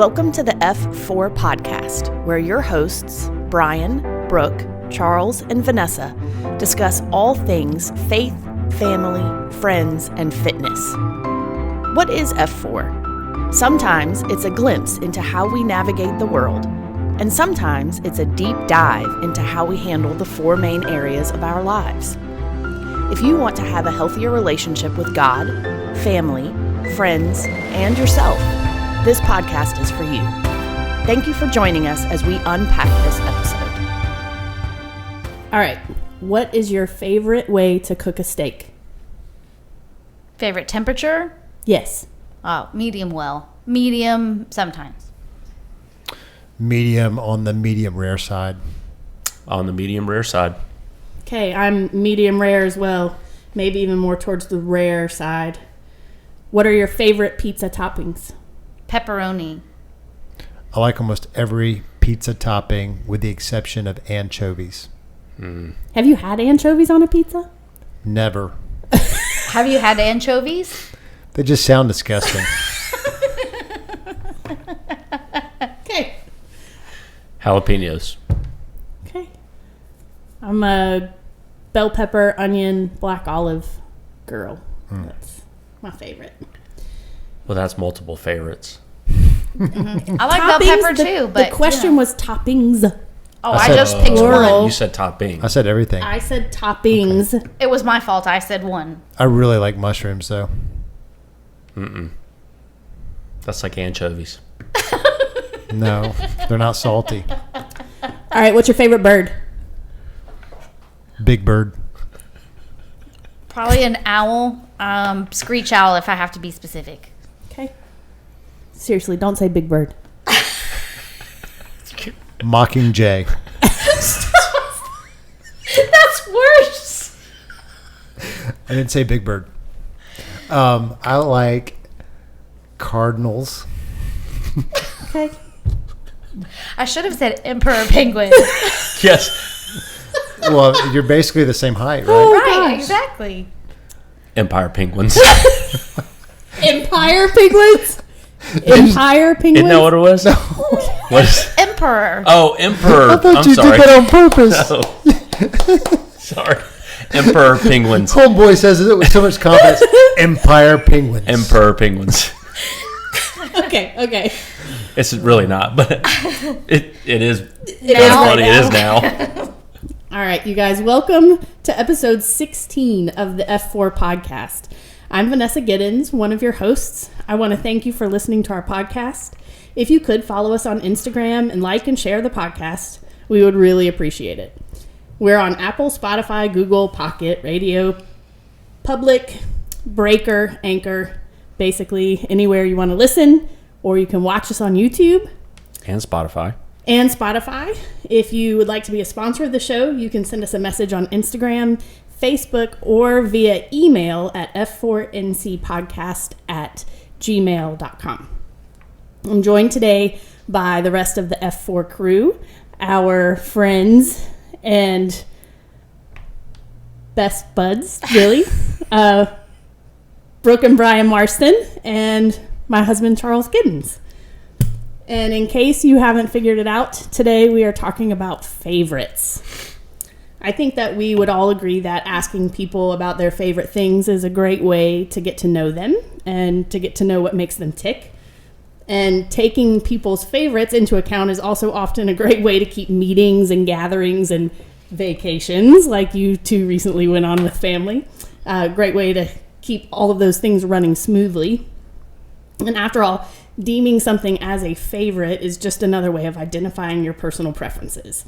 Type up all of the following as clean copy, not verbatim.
Welcome to the F4 podcast, where your hosts, Brian, Brooke, Charles, and Vanessa, discuss all things faith, family, friends, and fitness. What is F4? Sometimes it's a glimpse into how we navigate the world, and sometimes it's a deep dive into how we handle the four main areas of our lives. If you want to have a healthier relationship with God, family, friends, and yourself, this podcast is for you. Thank you for joining us as we unpack this episode. All right, what is your favorite way to cook a steak? Favorite temperature? Yes. Oh, medium well. Medium sometimes. Medium on the medium rare side. On the medium rare side. Okay, I'm medium rare as well. Maybe even more towards the rare side. What are your favorite pizza toppings? Pepperoni. I like almost every pizza topping with the exception of anchovies. Have you had anchovies on a pizza? Never. Have you had anchovies? They just sound disgusting. Okay. Jalapenos. Okay. I'm a bell pepper, onion, black olive girl. That's my favorite. Well, that's multiple favorites. I like bell pepper too, but the question was toppings. Oh, I just picked one. You said topping. I said everything. I said toppings. Okay. It was my fault. I said one. I really like mushrooms, though. That's like anchovies. No, they're not salty. All right, what's your favorite bird? Big bird. Probably an owl. Screech owl if I have to be specific. Okay. Seriously, don't say big bird. Mockingjay. That's worse. I didn't say big bird. I like cardinals. Okay. I should have said emperor penguin. Yes. Well, you're basically the same height, right? Oh, Right, gosh. exactly. Empire penguins. Empire penguins? Empire penguins? Isn't that what it was? No. What is? Emperor. Oh, emperor. I thought I'm you sorry. did that on purpose. Oh. Sorry. Emperor penguins. Homeboy says it with so much confidence. Empire penguins. Emperor penguins. Okay. It's really not, but it is. It Kind is of funny. right It is now. All right, you guys, welcome to episode 16 of the F4 podcast. I'm Vanessa Giddens, one of your hosts. I want to thank you for listening to our podcast. If you could follow us on Instagram and like and share the podcast, we would really appreciate it. We're on Apple, Spotify, Google, Pocket, Radio, Public, Breaker, Anchor, basically anywhere you want to listen, or you can watch us on YouTube. And Spotify. If you would like to be a sponsor of the show, you can send us a message on Instagram, Facebook, or via email at f4ncpodcast@gmail.com. I'm joined today by the rest of the F4 crew, our friends and best buds, really. Brooke and Brian Marston, and my husband, Charles Giddens. And in case you haven't figured it out, today we are talking about favorites. I think that we would all agree that asking people about their favorite things is a great way to get to know them and to get to know what makes them tick. And taking people's favorites into account is also often a great way to keep meetings and gatherings and vacations, like you two recently went on with family. A great way to keep all of those things running smoothly. And after all, deeming something as a favorite is just another way of identifying your personal preferences.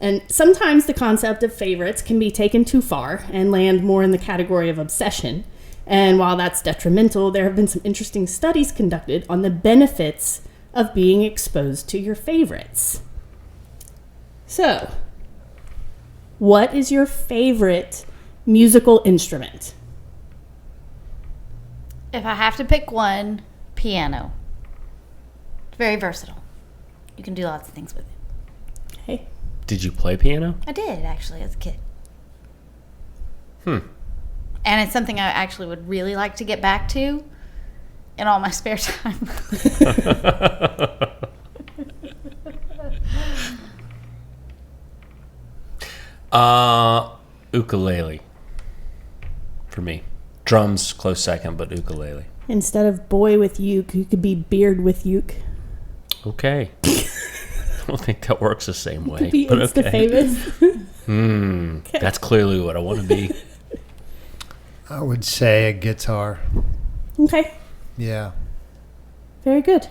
And sometimes the concept of favorites can be taken too far and land more in the category of obsession. And while that's detrimental, there have been some interesting studies conducted on the benefits of being exposed to your favorites. So, what is your favorite musical instrument? If I have to pick one, piano. It's very versatile. You can do lots of things with it. Okay. Did you play piano? I did, actually, as a kid. And it's something I actually would really like to get back to. in all my spare time. Ukulele for me. Drums close second, but ukulele. Instead of boy with uke, you could be beard with uke. Okay. I don't think that works the same way. Be but Insta okay. famous. Okay. That's clearly what I want to be. I would say a guitar. Okay. Yeah. Very good.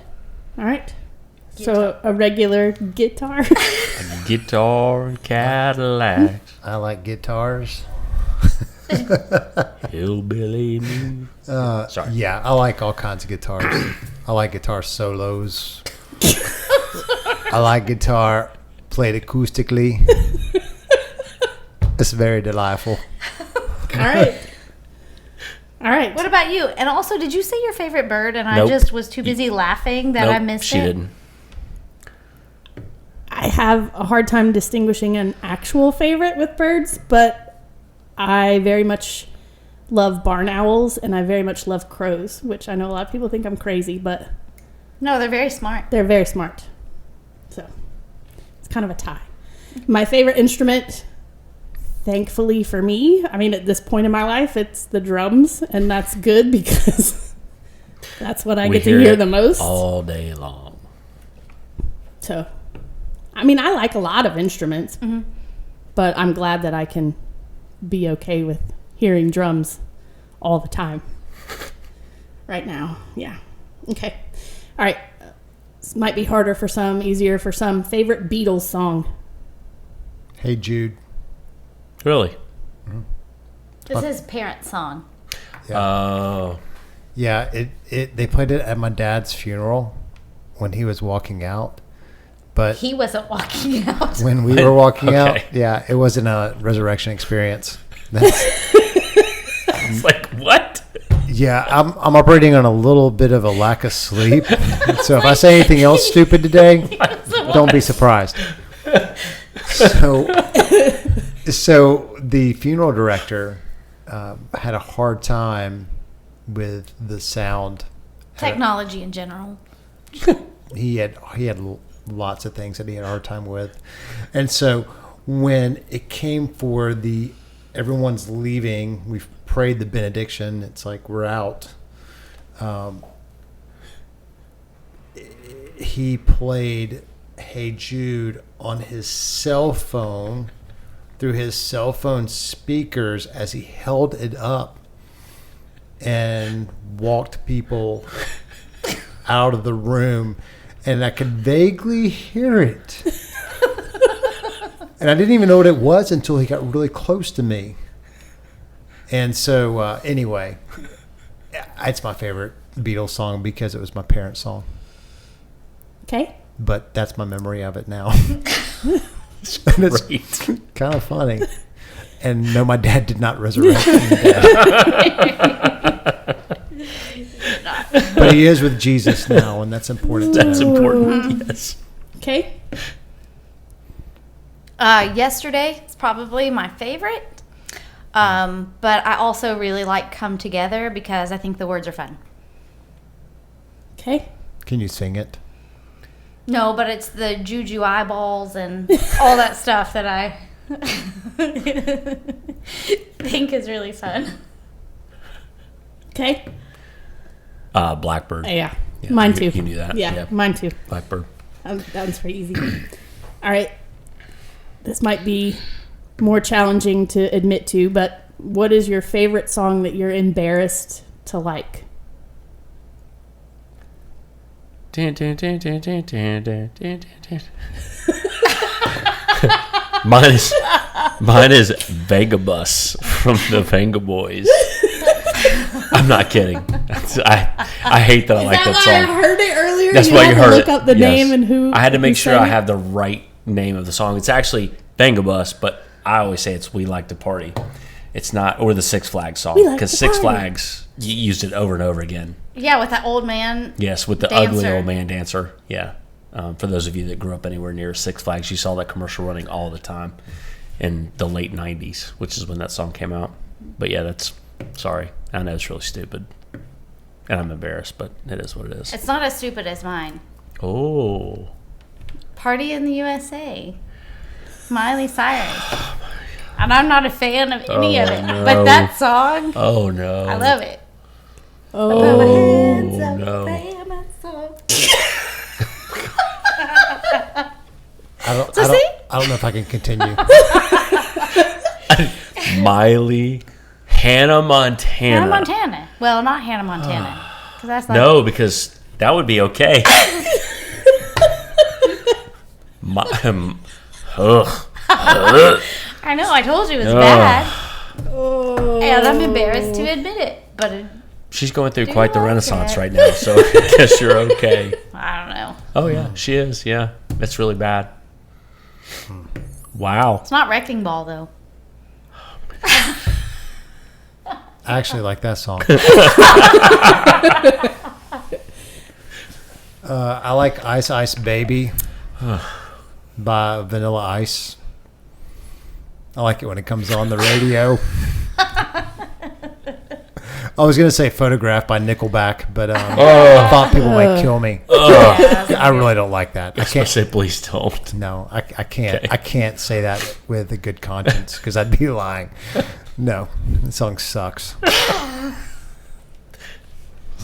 All right. So a regular guitar. A guitar and Cadillac. I like guitars. Hillbilly me. Sorry. Yeah, I like all kinds of guitars. I like guitar solos. I like guitar played acoustically. It's very delightful. All right. All right. What about you? And also, did you say your favorite bird? And Nope. I just was too busy laughing that I missed she it. didn't. I have a hard time distinguishing an actual favorite with birds, but I very much love barn owls and I very much love crows, which I know a lot of people think I'm crazy, but No, they're very smart. they're very smart. So it's kind of a tie. My favorite instrument, thankfully for me, I mean, at this point in my life, it's the drums, and that's good because that's what I We get to hear it the most. all day long. So, I mean, I like a lot of instruments, but I'm glad that I can be okay with hearing drums all the time right now. Yeah. Okay. All right. This might be harder for some, easier for some. Favorite Beatles song? Hey Jude. Really? This is parents' song. Oh. Yeah, they played it at my dad's funeral when he was walking out. But He wasn't walking out. when we were walking out, Okay. yeah, it wasn't a resurrection experience. It's like, what? Yeah, I'm operating on a little bit of a lack of sleep. So if I say anything else stupid today, don't be surprised. So the funeral director had a hard time with the sound. Technology in general. He had lots of things that he had a hard time with. And so when it came for everyone's leaving, we've prayed the benediction, it's like we're out. He played Hey Jude on his cell phone through his cell phone speakers as he held it up and walked people out of the room, and I could vaguely hear it. And I didn't even know what it was until he got really close to me. And so, anyway, it's my favorite Beatles song because it was my parents' song. Okay. But that's my memory of it now. It's And it's great. kind of funny. And no, my dad did not resurrect from the dead. But he is with Jesus now, and that's important. That's important. Yes. Okay. Yesterday is probably my favorite. But I also really like Come Together because I think the words are fun. Okay. Can you sing it? No, but it's the juju eyeballs and all that stuff that I think is really fun. Okay. Blackbird. Yeah. Yeah, Mine you- too. you knew that. Yeah, Yeah. mine too. Blackbird. That one's pretty easy. All right. This might be more challenging to admit to, but what is your favorite song that you're embarrassed to like? Mine is Vagabus from the Vanga Boys. I'm not kidding. I hate that I like that I song. heard it earlier. That's why had you to heard look it. up the Yes. name and who. I had to who make sure sang I it. have the right name of the song. It's actually Vangabus, but I always say it's We Like to Party. It's not, or the Six Flags song, We Like because to Six Party. Flags used it over and over again. Yeah, with that old man. Yes, with the ugly Dancer. old man dancer. Yeah. For those of you that grew up anywhere near Six Flags, you saw that commercial running all the time in the late 90s, which is when that song came out. But yeah, sorry. I know it's really stupid. And I'm embarrassed, but it is what it is. It's not as stupid as mine. Oh. Party in the USA. Miley Cyrus. And I'm not a fan of any of it. no. But that song, Oh, no. I love it. Oh, Hands up, no. playing that song. I don't know if I can continue. Miley. Hannah Montana. Hannah Montana. Well, not Hannah Montana. Because that's like, No, because that would be okay. Ugh. I know, I told you it was Ugh. bad. And I'm embarrassed to admit it. But She's going through Do quite the like renaissance it. right now, so I guess you're okay. I don't know. Oh, yeah, she is. Yeah, it's really bad. Wow. It's not Wrecking Ball, though. I actually like that song. I like Ice Ice Baby by Vanilla Ice. I like it when it comes on the radio. I was going to say Photograph by Nickelback, but I thought people might kill me. I really don't like that. I can't say please don't. No, I can't. Okay. I can't say that with a good conscience because I'd be lying. No, the song sucks.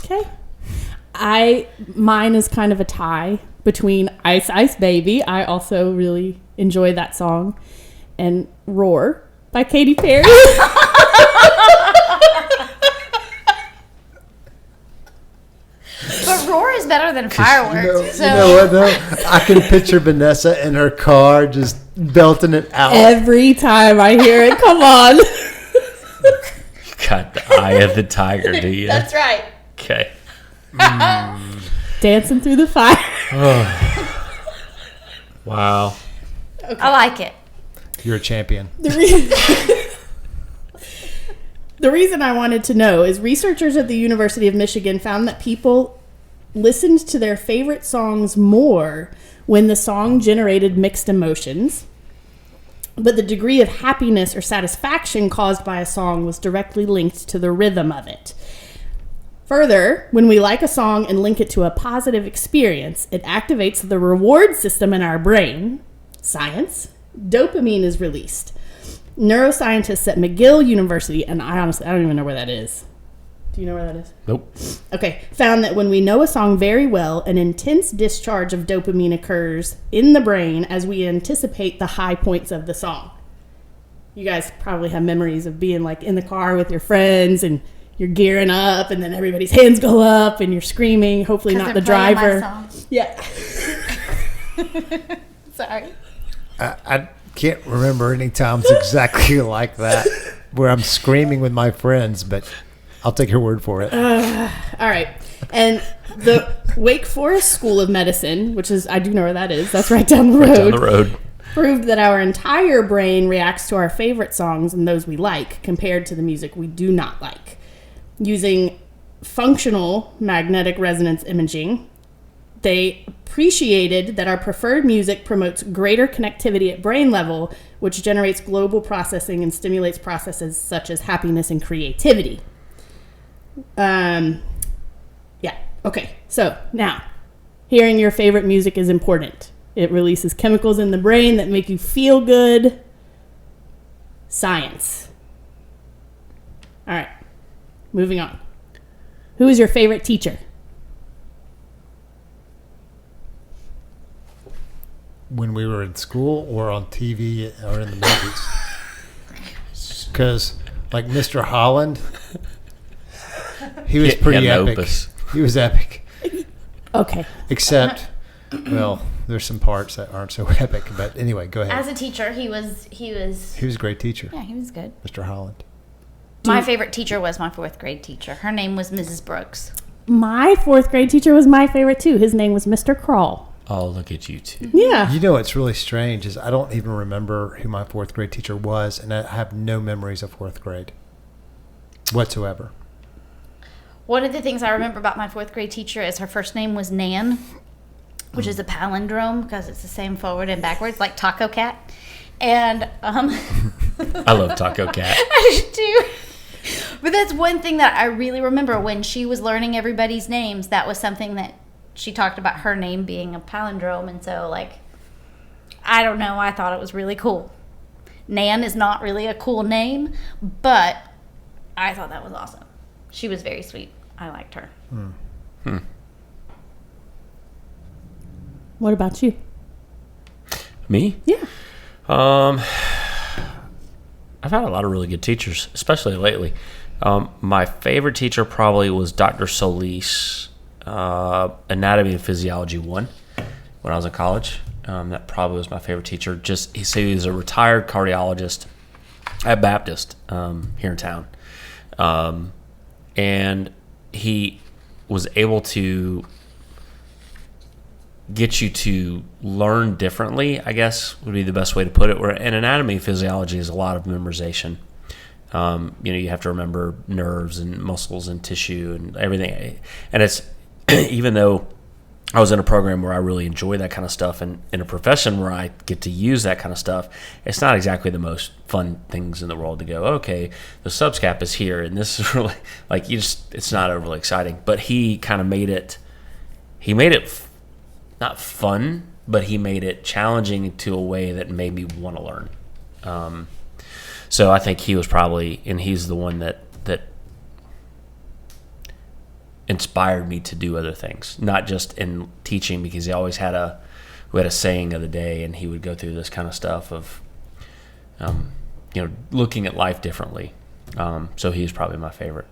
Okay. Mine is kind of a tie between Ice Ice Baby. I also really enjoy that song. And Roar by Katy Perry. But Roar is better than Fireworks. You know what though? I can picture Vanessa in her car just belting it out. Every time I hear it, come on. You got the eye of the tiger, do you? That's right. Okay. Dancing through the fire. Wow. I like it. You're a champion. The reason I wanted to know is researchers at the University of Michigan found that people listened to their favorite songs more when the song generated mixed emotions, but the degree of happiness or satisfaction caused by a song was directly linked to the rhythm of it. Further, when we like a song and link it to a positive experience, it activates the reward system in our brain. Science. Dopamine is released. Neuroscientists at McGill University, and I don't even know where that is. Do you know where that is? Nope. Okay, found that when we know a song very well, an intense discharge of dopamine occurs in the brain as we anticipate the high points of the song. You guys probably have memories of being like in the car with your friends and you're gearing up and then everybody's hands go up and you're screaming, hopefully not the they're playing my driver. song. Yeah. Sorry. I can't remember any times exactly like that where I'm screaming with my friends, but I'll take your word for it. All right. And the Wake Forest School of Medicine, which is, I do know where that is. That's right down the road. Right down the road. Proved that our entire brain reacts to our favorite songs and those we like compared to the music we do not like. Using functional magnetic resonance imaging, they appreciated that our preferred music promotes greater connectivity at brain level, which generates global processing and stimulates processes such as happiness and creativity. Yeah. Okay. So now, hearing your favorite music is important. It releases chemicals in the brain that make you feel good. Science. All right. Moving on. Who is your favorite teacher? When we were in school or on TV or in the movies. Because, like Mr. Holland, he was pretty epic. Opus. He was epic. Okay. Except, well, there's some parts that aren't so epic. But anyway, go ahead. As a teacher, he was. He was a great teacher, Yeah, he was good. Mr. Holland. My favorite teacher was my 4th grade teacher. Her name was Mrs. Brooks. My 4th grade teacher was my favorite too. His name was Mr. Crawl. Oh, look at you two. Yeah. You know what's really strange is I don't even remember who my 4th grade teacher was, and I have no memories of 4th grade whatsoever. One of the things I remember about my 4th grade teacher is her first name was Nan, which is a palindrome because it's the same forward and backwards, like Taco Cat. And I love Taco Cat. I do. But that's one thing that I really remember when she was learning everybody's names. That was something that she talked about, her name being a palindrome. And so, like, I don't know. I thought it was really cool. Nan is not really a cool name, but I thought that was awesome. She was very sweet. I liked her. What about you? Me? Yeah. I've had a lot of really good teachers, especially lately. My favorite teacher probably was Dr. Solis, Anatomy and Physiology 1, when I was in college. That probably was my favorite teacher. He was a retired cardiologist at Baptist here in town. And he was able to get you to learn differently, I guess would be the best way to put it. Where in anatomy and physiology is a lot of memorization. You have to remember nerves and muscles and tissue and everything. And it's, even though I was in a program where I really enjoy that kind of stuff, and in a profession where I get to use that kind of stuff, it's not exactly the most fun things in the world to go, okay, the subscap is here, and this is really, like, it's not overly exciting. But he kind of made it not fun, but he made it challenging to a way that made me want to learn. So I think he was probably, and he's the one that inspired me to do other things, not just in teaching, because he always had we had a saying of the day, and he would go through this kind of stuff of, looking at life differently. So he's probably my favorite.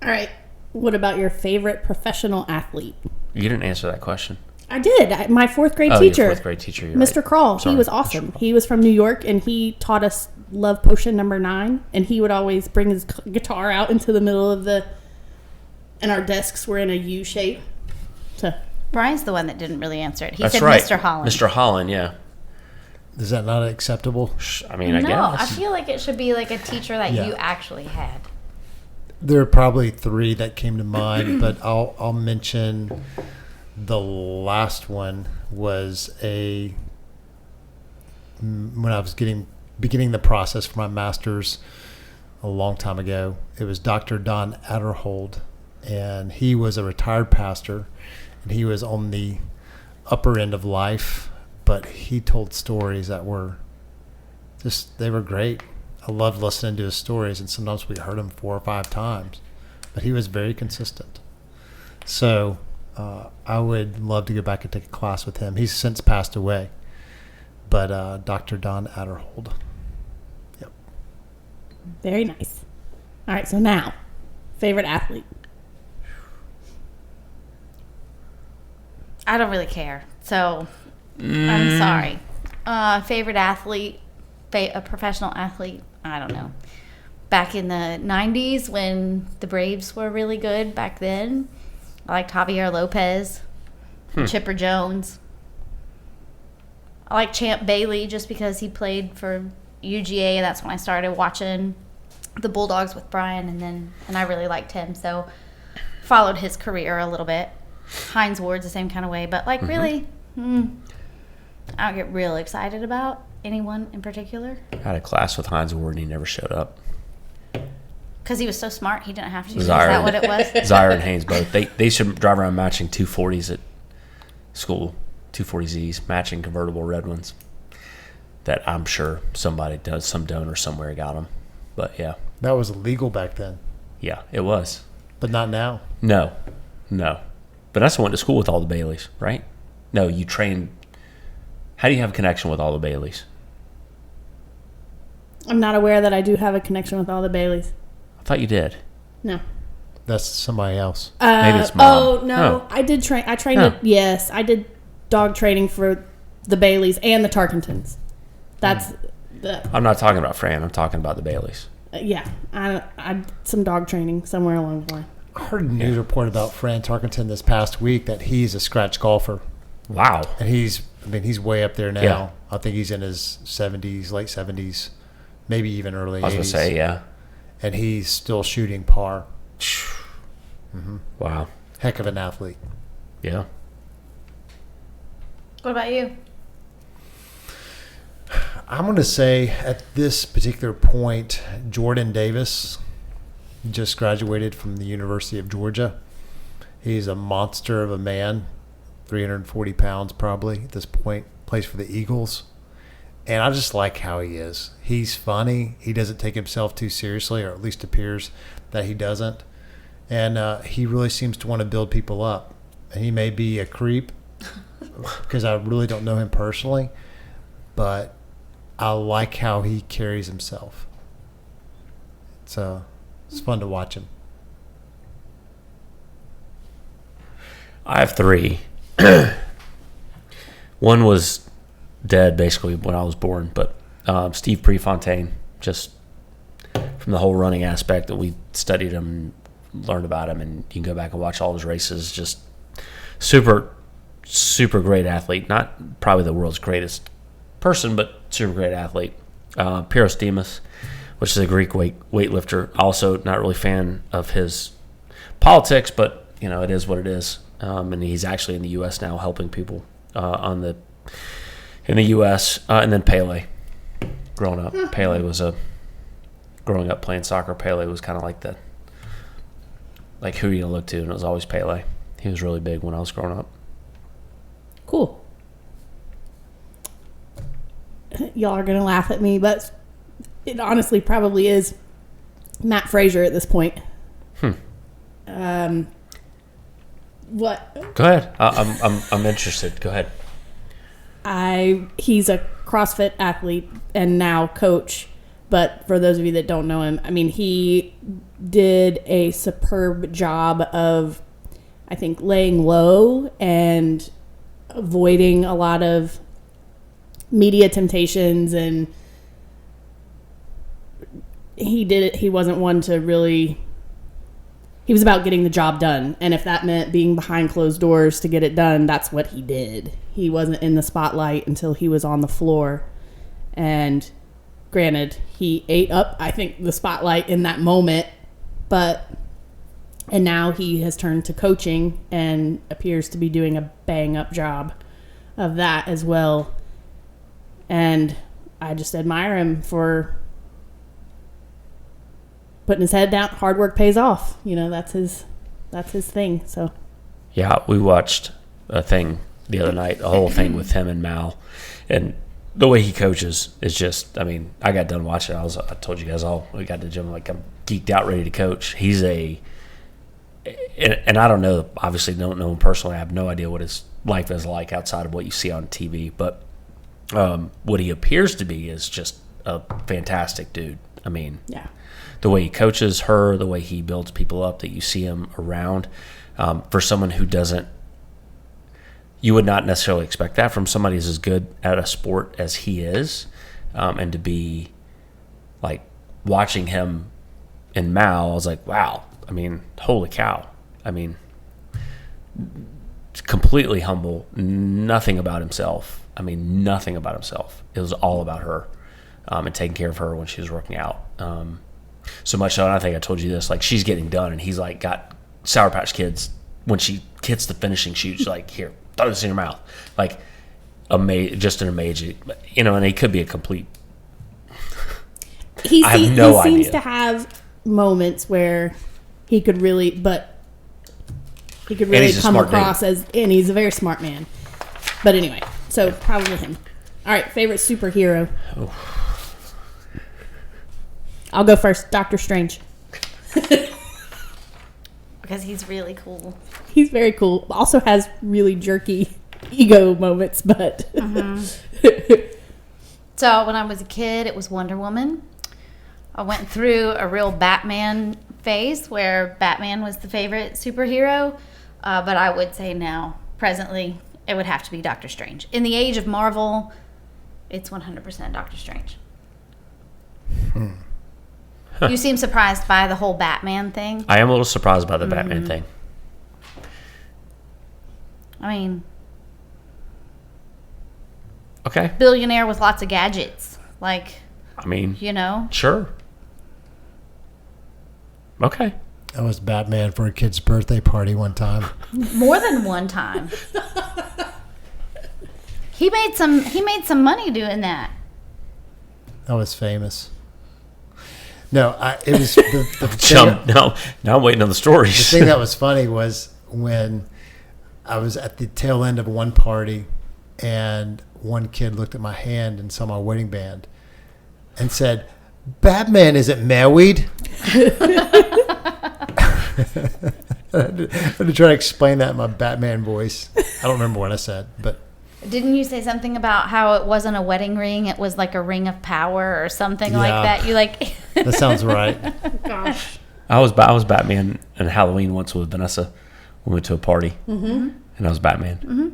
All right. What about your favorite professional athlete? You didn't answer that question. I did. My fourth grade Your teacher. fourth grade teacher, you're Mr. right. Crawl. Sorry, He was Mr. awesome. Crawl. He was from New York, and he taught us Love Potion number 9. And he would always bring his guitar out into the middle of and our desks were in a U shape. So Brian's the one that didn't really answer it. He That's said right. Mr. Holland. Mr. Holland, yeah. Is that not acceptable? I mean, I No, I guess. feel like it should be like a teacher that Yeah. you actually had. There are probably 3 that came to mind, but I'll mention the last one was when I was beginning the process for my master's a long time ago. It was Dr. Don Adderhold, and he was a retired pastor, and he was on the upper end of life, but he told stories that were they were great. I loved listening to his stories, and sometimes we heard him 4 or 5 times, but he was very consistent. So I would love to go back and take a class with him. He's since passed away, but Dr. Don Adderhold. Yep. very nice. All right. So now, favorite athlete. I don't really care. So I'm sorry. Favorite athlete, a professional athlete, I don't know. Back in the 90s when the Braves were really good back then, I liked Javier Lopez, Chipper Jones. I like Champ Bailey just because he played for UGA, and that's when I started watching the Bulldogs with Brian, and I really liked him, so followed his career a little bit. Hines Ward's the same kind of way, but really, I don't get real excited about anyone in particular. I had a class with Hines Ward, and he never showed up. Because he was so smart, he didn't have to. Is Zaire, that what it was? Zaire and Haynes both. They should drive around matching 240s at school, 240Zs, matching convertible red ones. That I'm sure somebody does, some donor somewhere got them. But yeah. That was illegal back then, Yeah, it was. but not now. No. Vanessa went to school with all the Baileys, right? No, you trained. How do you have a connection with all the Baileys? I'm not aware that I do have a connection with all the Baileys. I thought you did. No. That's somebody else. Maybe it's mom. Oh no, Oh. I did train. I trained. Oh. Yes, I did dog training for the Baileys and the Tarkentons. That's the I'm not talking about Fran. I'm talking about the Baileys. yeah. I some dog training somewhere along the line. I heard a news report about Fran Tarkenton this past week that he's a scratch golfer, Wow. and he's way up there now. Yeah. I think he's in his 70s, late 70s, maybe even early 80s. I was going to say, yeah. And he's still shooting par. Wow. Heck of an athlete. Yeah. What about you? I'm going to say at this particular point, Jordan Davis just graduated from the University of Georgia. He's a monster of a man, 340 pounds probably at this point, plays for the Eagles. And I just like how he is. He's funny. He doesn't take himself too seriously, or at least appears that he doesn't. And he really seems to want to build people up. And he may be a creep because I really don't know him personally, but I like how he carries himself. So it's fun to watch him. I have 3. One was dead basically when I was born, but Steve Prefontaine, just from the whole running aspect that we studied him, learned about him, and you can go back and watch all his races. Just super great athlete. Not probably the world's greatest person, but super great athlete. Pyros Demas, which is a Greek weightlifter. Also not really a fan of his politics, but it is what it is. And he's actually in the U.S. now helping people in the U.S. And then Pele, growing up. Pele was growing up playing soccer. Pele was kind of like who are you gonna look to, and it was always Pele. He was really big when I was growing up. Cool. Y'all are gonna laugh at me, but it honestly probably is Matt Frazier at this point. What? Go ahead. I'm interested. Go ahead. He's a CrossFit athlete and now coach. But for those of you that don't know him, I mean, he did a superb job of, I think, laying low and avoiding a lot of media temptations. And he did it. He wasn't one to really... He was about getting the job done. And if that meant being behind closed doors to get it done, that's what he did. He wasn't in the spotlight until he was on the floor. And granted, he ate up, I think, the spotlight in that moment. And now he has turned to coaching and appears to be doing a bang-up job of that as well. And I just admire him for putting his head down. Hard work pays off. That's his thing. So yeah, we watched a thing the other night, a whole thing with him and Mal, and the way he coaches is just, I mean, I got done watching it. I told you guys we got to the gym, like I'm geeked out, ready to coach. He's and I don't know, obviously don't know him personally. I have no idea what his life is like outside of what you see on TV, but what he appears to be is just a fantastic dude. I mean, yeah. The way he coaches her, the way he builds people up, that you see him around, for someone who doesn't, you would not necessarily expect that from somebody who's as good at a sport as he is, and to be like watching him in Mao, I was like, wow. I mean, holy cow. I mean, completely humble, nothing about himself. I mean, nothing about himself. It was all about her, and taking care of her when she was working out. So much so, and I think I told you this, like she's getting done, and he's like got Sour Patch Kids. When she hits the finishing shoot, she's like, here, throw this in your mouth. Like, just an amazing, and he could be a complete, he I have no idea. He seems to have moments where he could really come across as, and he's a very smart man. But anyway, so probably him. All right, favorite superhero. Oh. I'll go first. Doctor Strange. Because he's really cool. He's very cool. Also has really jerky ego moments, but... So when I was a kid, it was Wonder Woman. I went through a real Batman phase where Batman was the favorite superhero. But I would say now, presently, it would have to be Doctor Strange. In the age of Marvel, it's 100% Doctor Strange. You seem surprised by the whole Batman thing. I am a little surprised by the Batman thing. I mean, okay, billionaire with lots of gadgets. Like, I mean, Sure. Okay. I was Batman for a kid's birthday party one time. More than one time. He made some money doing that. That was famous. No, it was the Jump. Now I'm waiting on the stories. The thing that was funny was when I was at the tail end of one party, and one kid looked at my hand and saw my wedding band and said, "Batman isn't married." I had to try to explain that in my Batman voice. I don't remember what I said, but Didn't you say something about how it wasn't a wedding ring? It was like a ring of power or something like that. You like that sounds right. Gosh. I was Batman on Halloween once with Vanessa. We went to a party, and I was Batman. Mm-hmm.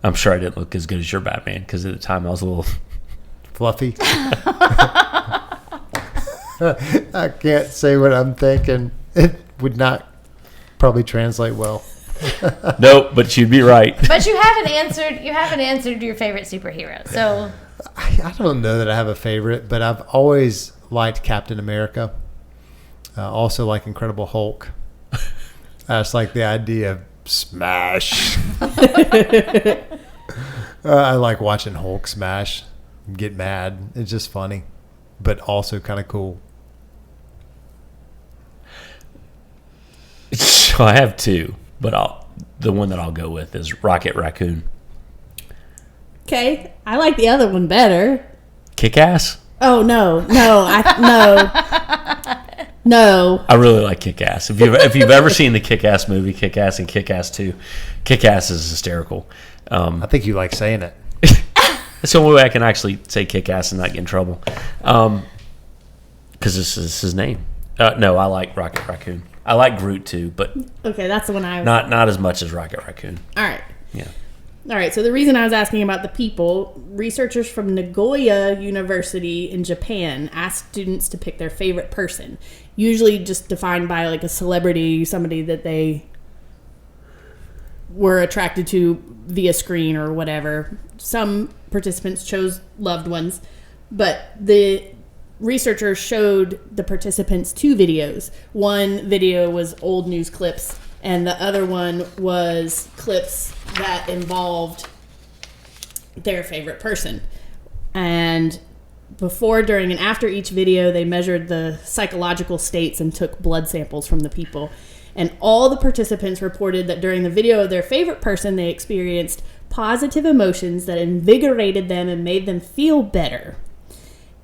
I'm sure I didn't look as good as your Batman because at the time I was a little fluffy. I can't say what I'm thinking. It would not probably translate well. Nope, but you'd be right. But you haven't answered your favorite superhero. So I don't know that I have a favorite, but I've always liked Captain America. Also like Incredible Hulk. I just like the idea of smash. I like watching Hulk smash, get mad. It's just funny, but also kind of cool. So I have two, but the one that I'll go with is Rocket Raccoon. Okay, I like the other one better. Kick-Ass? Oh no. I really like Kick-Ass. If you've ever seen the Kick-Ass movie, Kick-Ass and Kick-Ass 2, Kick-Ass is hysterical. I think you like saying it. It's the only way I can actually say Kick-Ass and not get in trouble. Because this is his name. No, I like Rocket Raccoon. I like Groot too, but okay, that's the one I was not as much as Rocket Raccoon. All right. Yeah. All right, so the reason I was asking about the people, researchers from Nagoya University in Japan asked students to pick their favorite person, usually just defined by like a celebrity, somebody that they were attracted to via screen or whatever. Some participants chose loved ones, but the researchers showed the participants two videos. One video was old news clips, and the other one was clips that involved their favorite person. And before, during, and after each video, they measured the psychological states and took blood samples from the people. And all the participants reported that during the video of their favorite person, they experienced positive emotions that invigorated them and made them feel better.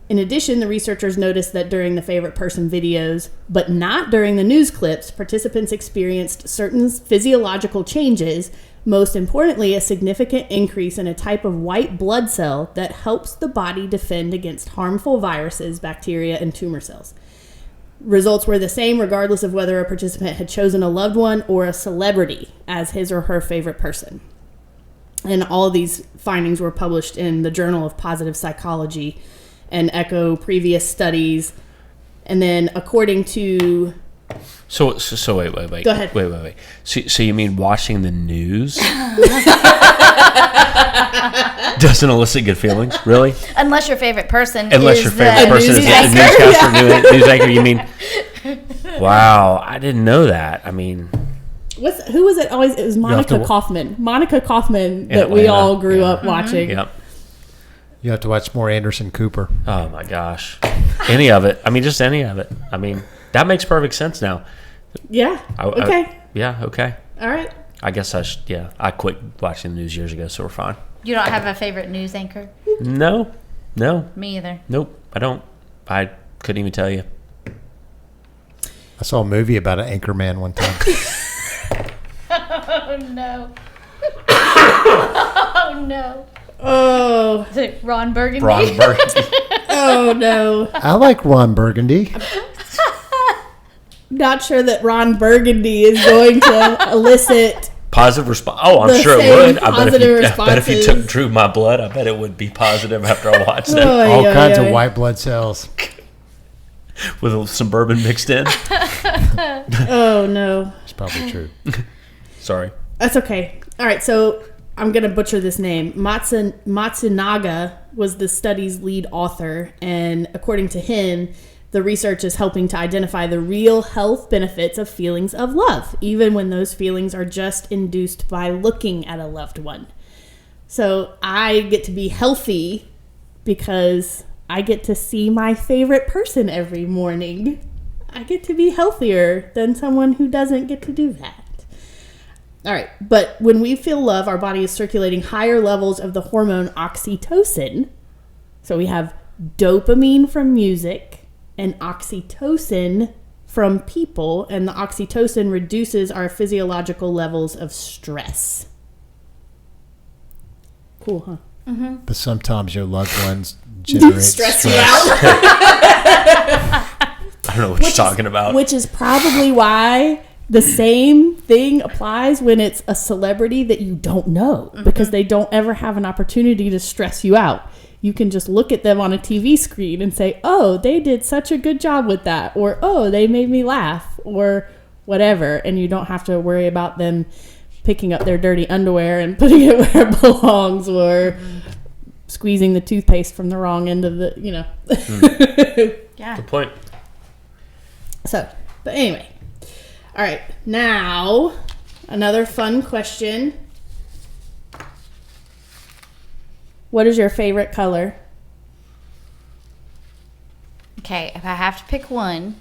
In addition, the researchers noticed that during the favorite person videos, but not during the news clips, participants experienced certain physiological changes, most importantly, a significant increase in a type of white blood cell that helps the body defend against harmful viruses, bacteria, and tumor cells. Results were the same regardless of whether a participant had chosen a loved one or a celebrity as his or her favorite person. And all of these findings were published in the Journal of Positive Psychology and echo previous studies. And then according to... So wait. Go ahead. Wait. So you mean watching the news doesn't elicit good feelings? Really? Unless your favorite person Unless is your favorite person is newscaster. the newscaster, news anchor. You mean... Wow, I didn't know that. I mean... Who was it always? It was Monica Kaufman. Monica Kaufman that we all grew up watching. Yep. You have to watch more Anderson Cooper. Oh my gosh. Any of it. I mean, just any of it. I mean, that makes perfect sense now. Yeah. Okay. Okay. All right. I guess I quit watching the news years ago, so we're fine. You don't have a favorite news anchor? No. Me either. Nope, I don't. I couldn't even tell you. I saw a movie about an anchor man one time. Oh, no. Oh, no. Oh. Is it Ron Burgundy? Ron Burgundy. Oh, no. I like Ron Burgundy. Not sure that Ron Burgundy is going to elicit Positive response. Oh, I'm the sure it same would. I bet if you responses. drew my blood, I bet it would be positive after I watched it. All kinds of white blood cells. With some bourbon mixed in. Oh, no. It's probably true. Sorry. That's okay. All right, so I'm going to butcher this name. Matsunaga was the study's lead author, and according to him, the research is helping to identify the real health benefits of feelings of love, even when those feelings are just induced by looking at a loved one. So I get to be healthy because I get to see my favorite person every morning. I get to be healthier than someone who doesn't get to do that. All right, but when we feel love, our body is circulating higher levels of the hormone oxytocin. So we have dopamine from music and oxytocin from people, and the oxytocin reduces our physiological levels of stress. Cool, huh? Mm-hmm. But sometimes your loved ones generate stress. You out. I don't know what you're talking about. Which is probably why the same thing applies when it's a celebrity that you don't know, because they don't ever have an opportunity to stress you out. You can just look at them on a TV screen and say, oh, they did such a good job with that, or oh, they made me laugh, or whatever, and you don't have to worry about them picking up their dirty underwear and putting it where it belongs, or squeezing the toothpaste from the wrong end of the, Yeah. Good point. So, but anyway. All right, now another fun question. What is your favorite color? Okay, if I have to pick one,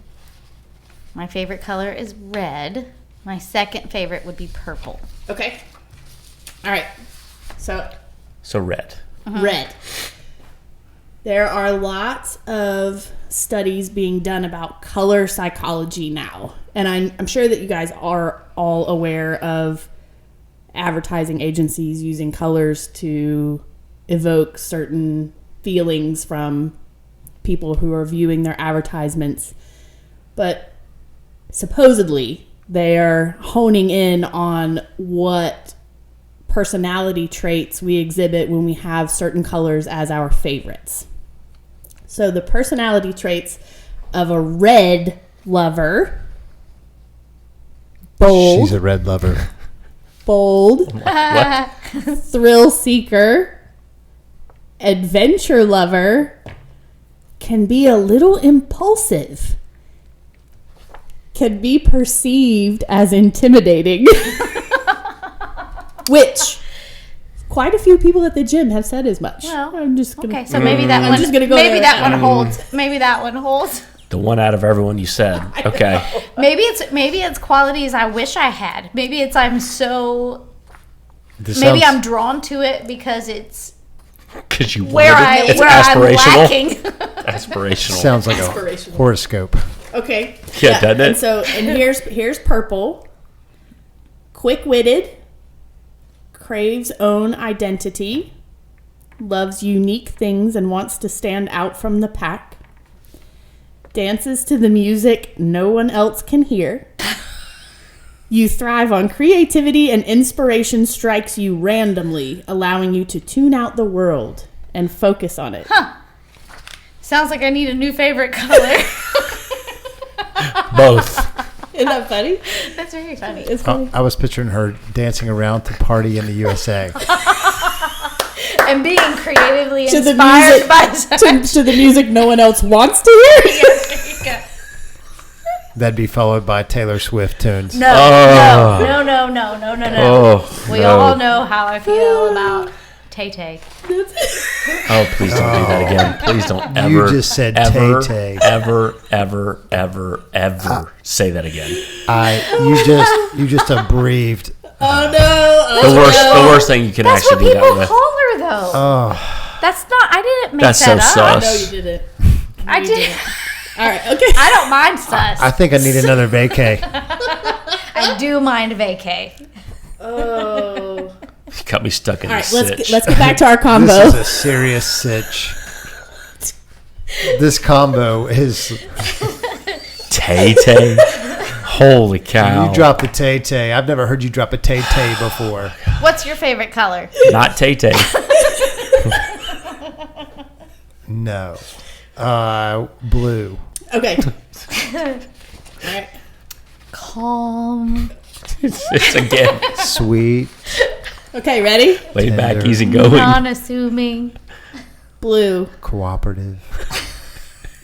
my favorite color is red. My second favorite would be purple. Okay. All right. So red. red. There are lots of studies being done about color psychology now. And I'm sure that you guys are all aware of advertising agencies using colors to evoke certain feelings from people who are viewing their advertisements. But supposedly they are honing in on what personality traits we exhibit when we have certain colors as our favorites. So the personality traits of a red lover: bold. She's a red lover. Bold. What? Thrill seeker. Adventure lover. Can be a little impulsive. Can be perceived as intimidating. Which quite a few people at the gym have said as much. Well, I'm just gonna, okay, so maybe that I'm one. just gonna go maybe there. that one holds. Maybe that one holds. The one out of everyone you said. Okay. Maybe it's qualities I wish I had. Maybe it's I'm so. This Maybe sounds- I'm drawn to it because it's Because you where wanted it. It's I'm aspirational. lacking. Aspirational. Sounds like a Aspirational. horoscope. Okay. Yeah, doesn't it? And so, and here's purple. Quick-witted. Craves own identity. Loves unique things and wants to stand out from the pack. Dances to the music no one else can hear. You thrive on creativity, and inspiration strikes you randomly, allowing you to tune out the world and focus on it. Huh. Sounds like I need a new favorite color. Both. Isn't that funny? That's very funny. It's funny. I was picturing her dancing around to Party in the USA. And being creatively To the inspired music- by to the music no one else wants to hear. Yes, there you go. That'd be followed by Taylor Swift tunes. No. Oh, We no. all know how I feel about Tay Tay. Oh, please don't do that again. Please don't ever. You just said ever, Tay-Tay. ever say that again. You just abbreviated. Oh no! The worst thing you can That's what actually do people that with. call her, though. Oh, That's not. I didn't make That's so that up. sus. No, you did it. I You did. did. All right. Okay. I don't mind sus. I think I need another vacay. I do mind vacay. Oh. You got me stuck in All the right. sitch. Let's get back to our combo. This is a serious sitch. This combo is. Tay-Tay. Holy cow. You drop the Tay-Tay. I've never heard you drop a Tay-Tay before. What's your favorite color? Not Tay-Tay. No. Blue. Okay. All right. Calm. It's again. Sweet. Okay. Ready? Laid back, Tender. easy going. Non-assuming. Blue. Cooperative.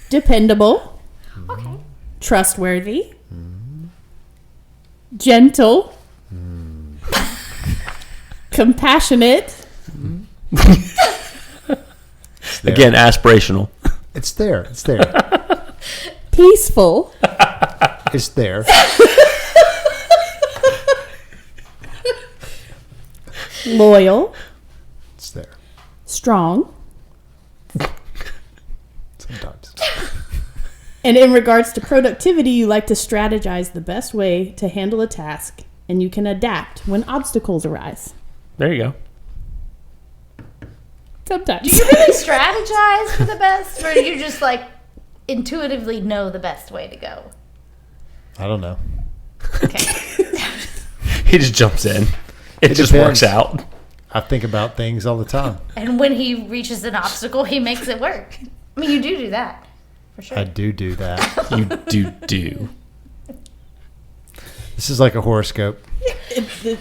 Dependable. Okay. Trustworthy. Gentle. Compassionate. Again, aspirational. It's there. It's there. Peaceful. It's there. Loyal. It's there. Strong. Sometimes. And in regards to productivity, you like to strategize the best way to handle a task, and you can adapt when obstacles arise. There you go. Sometimes. Do you really strategize for the best, or do you just like intuitively know the best way to go? I don't know. Okay. He just jumps in. It just depends. works out. I think about things all the time. And when he reaches an obstacle, he makes it work. I mean, you do that. For sure. I do that. You do. This is like a horoscope.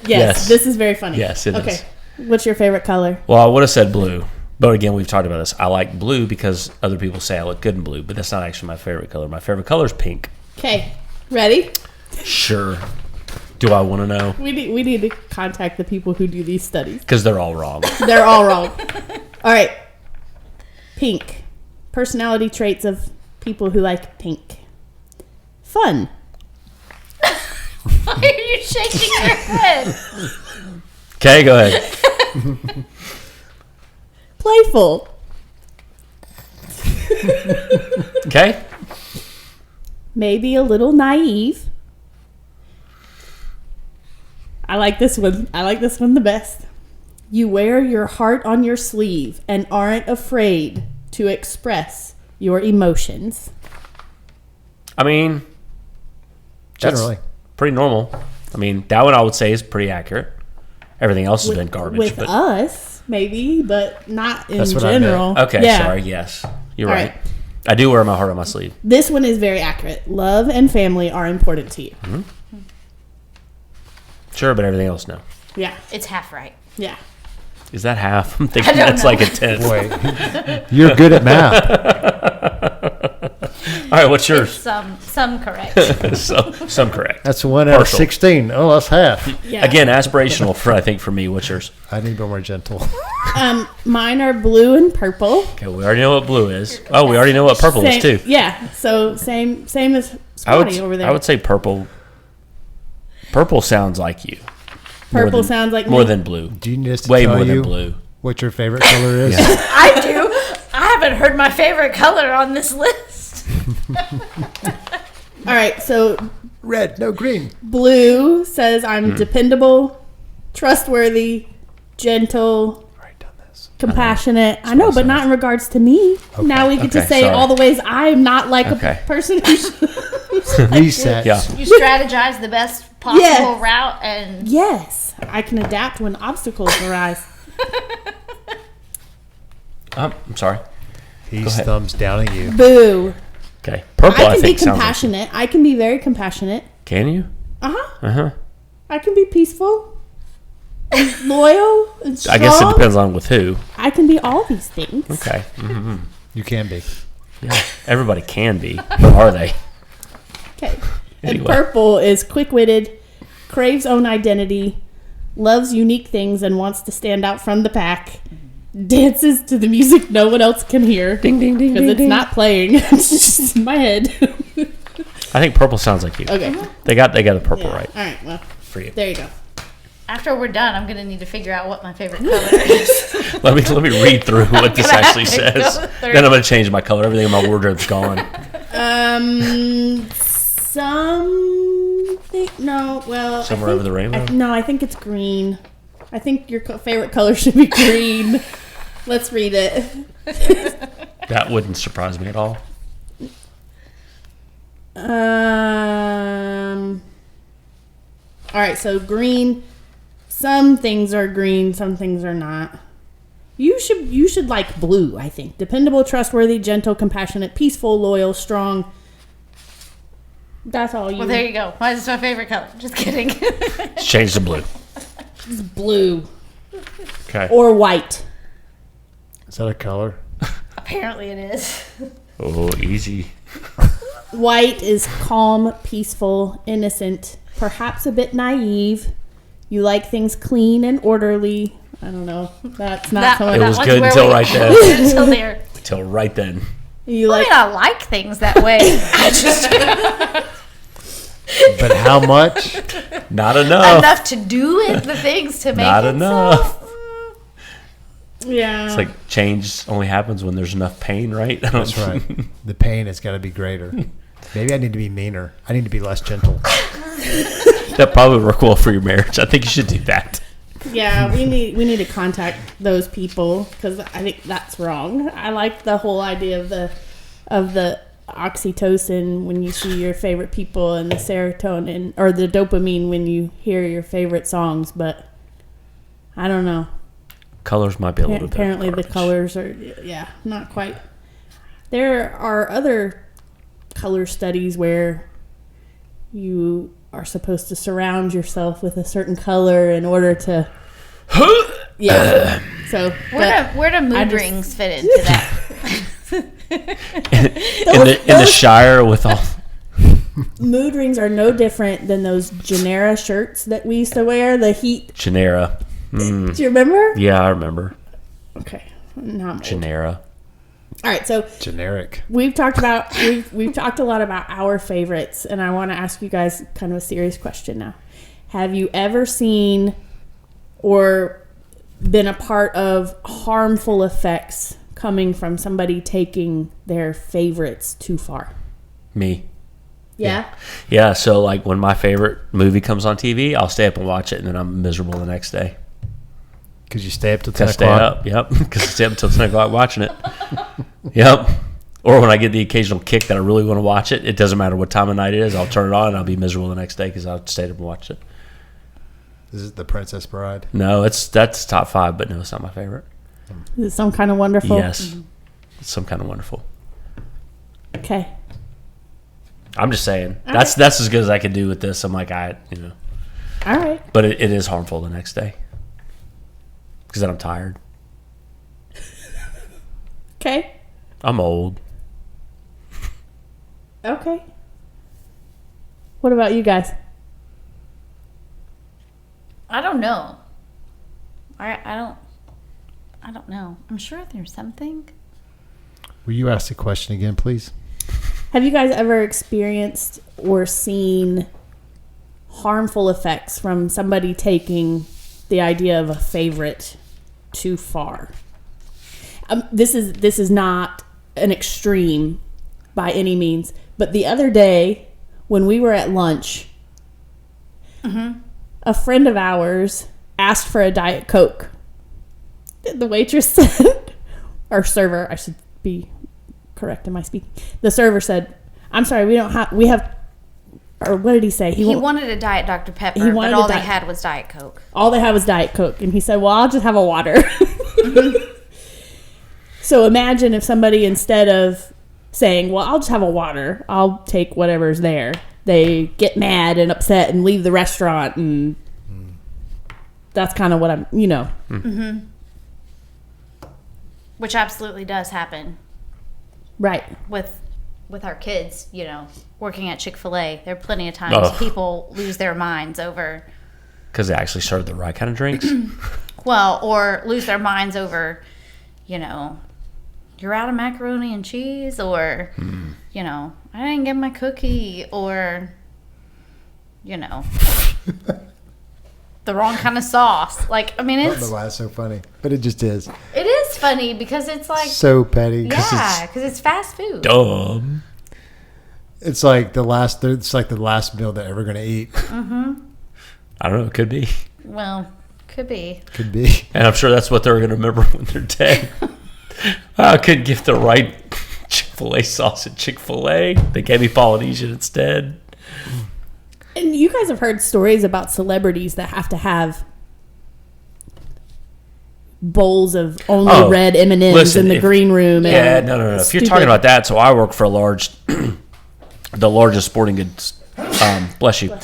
Yes, this is very funny. Yes, it okay. is. What's your favorite color? Well, I would have said blue. But again, we've talked about this. I like blue because other people say I look good in blue, but that's not actually my favorite color. My favorite color is pink. Okay, ready? Sure. Do I want to know? We need to contact the people who do these studies. Because they're all wrong. They're all wrong. All right. Pink. Personality traits of people who like pink. Fun. Why are you shaking your head? Okay, go ahead. Playful. Okay. Maybe a little naive. I like this one. I like this one the best. You wear your heart on your sleeve and aren't afraid to express your emotions. I mean, that's Generally. pretty normal. I mean, that one I would say is pretty accurate. Everything else has been garbage. With but us, maybe, but not in That's what I meant. general. okay, Yeah. sorry. Yes, you're All right. right. I do wear my heart on my sleeve. This one is very accurate. Love and family are important to you. Sure, but everything else, no. Yeah. It's half right. Yeah. Is that half? I'm thinking don't that's know. like a tenth. Boy, you're good at math. All right, what's yours? Some correct. Some correct. That's 1 out of Partial. 16. Oh, that's half. Yeah. Again, aspirational for me. What's yours? I need to be more gentle. Mine are blue and purple. Okay, we already know what blue is. Oh, we already know what purple is too. Yeah. So same as I Spotty over there. would say purple. Purple sounds like you. Purple sounds like more me. than blue. Do you need us to Way tell more you than blue. what your favorite color is? Yeah. I do. I haven't heard my favorite color on this list. All right. So Red, no green. blue says I'm dependable, trustworthy, gentle, Right down this. compassionate. I know, but not in regards to me. Now we get to Okay, say sorry. all the ways I'm not like Okay. a person who's Reset. Yeah. You strategize the best possible Yes. route, and Yes, I can adapt when obstacles arise. I'm sorry. He's ahead. thumbs down at you. Boo. Okay. Purple, I can be think sounds like. compassionate. I can be very compassionate. Can you? Uh-huh. I can be peaceful and loyal and strong. I guess it depends on with who. I can be all these things. Okay. You can be. Yeah. Everybody can be. But are they? Okay. And Anyway. purple is quick-witted, craves own identity, loves unique things and wants to stand out from the pack, dances to the music no one else can hear. Ding, ding, ding, Because ding, it's ding. not playing. It's just in my head. I think purple sounds like you. Okay. They got the purple Yeah. right All right. Well, for you. there you go. after we're done, I'm gonna need to figure out what my favorite color is. Let me read throrough what this Gonna have actually to says. go through. Then I'm going to change my color. Everything in my wardrobe's gone. Something. No. Well. Somewhere over the rainbow? No, I think it's green. I think your favorite color should be green. Let's read it. That wouldn't surprise me at all. All right, so green. Some things are green, some things are not. You should like blue, I think. Dependable, trustworthy, gentle, compassionate, peaceful, loyal, strong. That's all you. Well, there you go. Why is this my favorite color? Just kidding. Let's change to blue. It's blue Okay. or white. Is that a color? Apparently it is. Oh, easy. White is calm, peaceful, innocent, perhaps a bit naive. You like things clean and orderly. I don't know. That's not so It much. was one's good where until we- right then. Until there. Until right then. You I like? mean, I like things that way. I just But how much? Not enough. enough to do it, the things to make Not it enough. Yeah. It's like change only happens when there's enough pain, right? That's right. The pain has got to be greater. Maybe I need to be meaner. I need to be less gentle. That probably would work well for your marriage. I think you should do that. Yeah, we need to contact those people because I think that's wrong. I like the whole idea of the oxytocin when you see your favorite people and the serotonin or the dopamine when you hear your favorite songs, but I don't know. Colors might be a little bit. Apparently the colors are not quite. There are other color studies where you are supposed to surround yourself with a certain color in order to so Where do mood rings fit into that? in the Shire with all. mood rings are no different than those Genera shirts that we used to wear, the heat. Genera. Do you remember? Yeah, I remember. Okay. Now I'm old. Genera. All right, so Generic. we've talked a lot about our favorites, and I want to ask you guys kind of a serious question now. Have you ever seen or been a part of harmful effects coming from somebody taking their favorites too far? Me. Yeah. Yeah, so like when my favorite movie comes on TV, I'll stay up and watch it, and then I'm miserable the next day. Because you stay up till 10 Stay o'clock. up, yep. Because I stay up until 10 o'clock watching it. Yep. Or when I get the occasional kick that I really want to watch it, it doesn't matter what time of night it is, I'll turn it on and I'll be miserable the next day because I'll stay up and watch it. Is it The Princess Bride? No, that's top 5, but no, it's not my favorite. Is it Some Kind of Wonderful? Yes. It's Some Kind of Wonderful. Okay. I'm just saying. All That's as good as I can do with this. I'm like, All right. But it is harmful the next day. Because then I'm tired. Okay. I'm old. Okay. What about you guys? I don't know. I don't know. I'm sure there's something. Will you ask the question again, please? Have you guys ever experienced or seen harmful effects from somebody taking the idea of a favorite too far? This is not an extreme by any means, but the other day when we were at lunch, a friend of ours asked for a Diet Coke. The waitress said, or server, I should be correct in my speaking. The server said, "I'm sorry, we have," or what did he say? He wanted a Diet Dr. Pepper, but all they had was Diet Coke. All they had was Diet Coke. And he said, "Well, I'll just have a water." So imagine if somebody, instead of saying, "Well, I'll just have a water, I'll take whatever's there," they get mad and upset and leave the restaurant. And that's kind of what I'm, Mm-hmm. Which absolutely does happen. Right. With our kids, working at Chick-fil-A, there are plenty of times people lose their minds over... Because they actually serve the right kind of drinks? Well, or lose their minds over, you're out of macaroni and cheese, or, I didn't get my cookie, or, the wrong kind of sauce. Like, I mean, I don't know why it's so funny, but it just is. It is funny because it's like... So petty. Yeah, because it's fast food. Dumb. It's like the last meal they're ever going to eat. Mm-hmm. I don't know. It could be. Well, could be. Could be. And I'm sure that's what they're going to remember when they're dead. I couldn't give the right Chick-fil-A sauce at Chick-fil-A. They gave me Polynesian instead. And you guys have heard stories about celebrities that have to have bowls of only red M&Ms in the green room. Yeah, no. If you're talking about that, so I work for the largest sporting goods, bless you,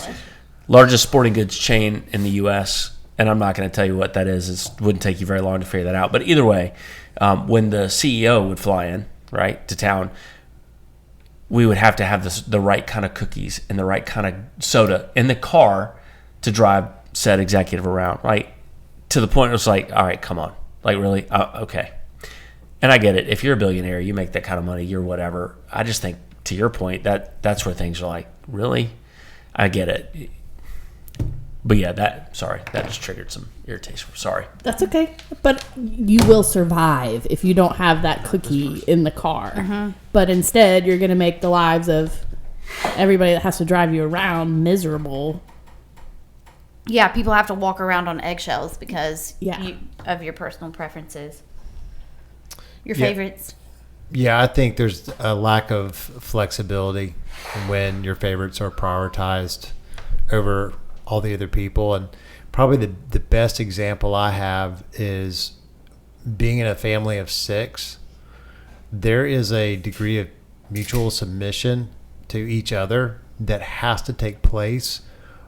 largest sporting goods chain in the U.S., and I'm not going to tell you what that is. It wouldn't take you very long to figure that out. But either way, when the CEO would fly in, right, to town, we would have to have the right kind of cookies and the right kind of soda in the car to drive said executive around, right? To the point it was like, all right, come on. Like, really? Okay. And I get it. If you're a billionaire, you make that kind of money, you're whatever. I just think, to your point, that's where things are like, really? I get it. But yeah, that just triggered some irritation. Sorry. That's okay. But you will survive if you don't have that cookie in the car. But instead, you're going to make the lives of everybody that has to drive you around miserable. Yeah, people have to walk around on eggshells because Yeah. of your personal preferences. Your favorites. Yeah, I think there's a lack of flexibility when your favorites are prioritized over all the other people. And probably the best example I have is being in a family of 6. There is a degree of mutual submission to each other that has to take place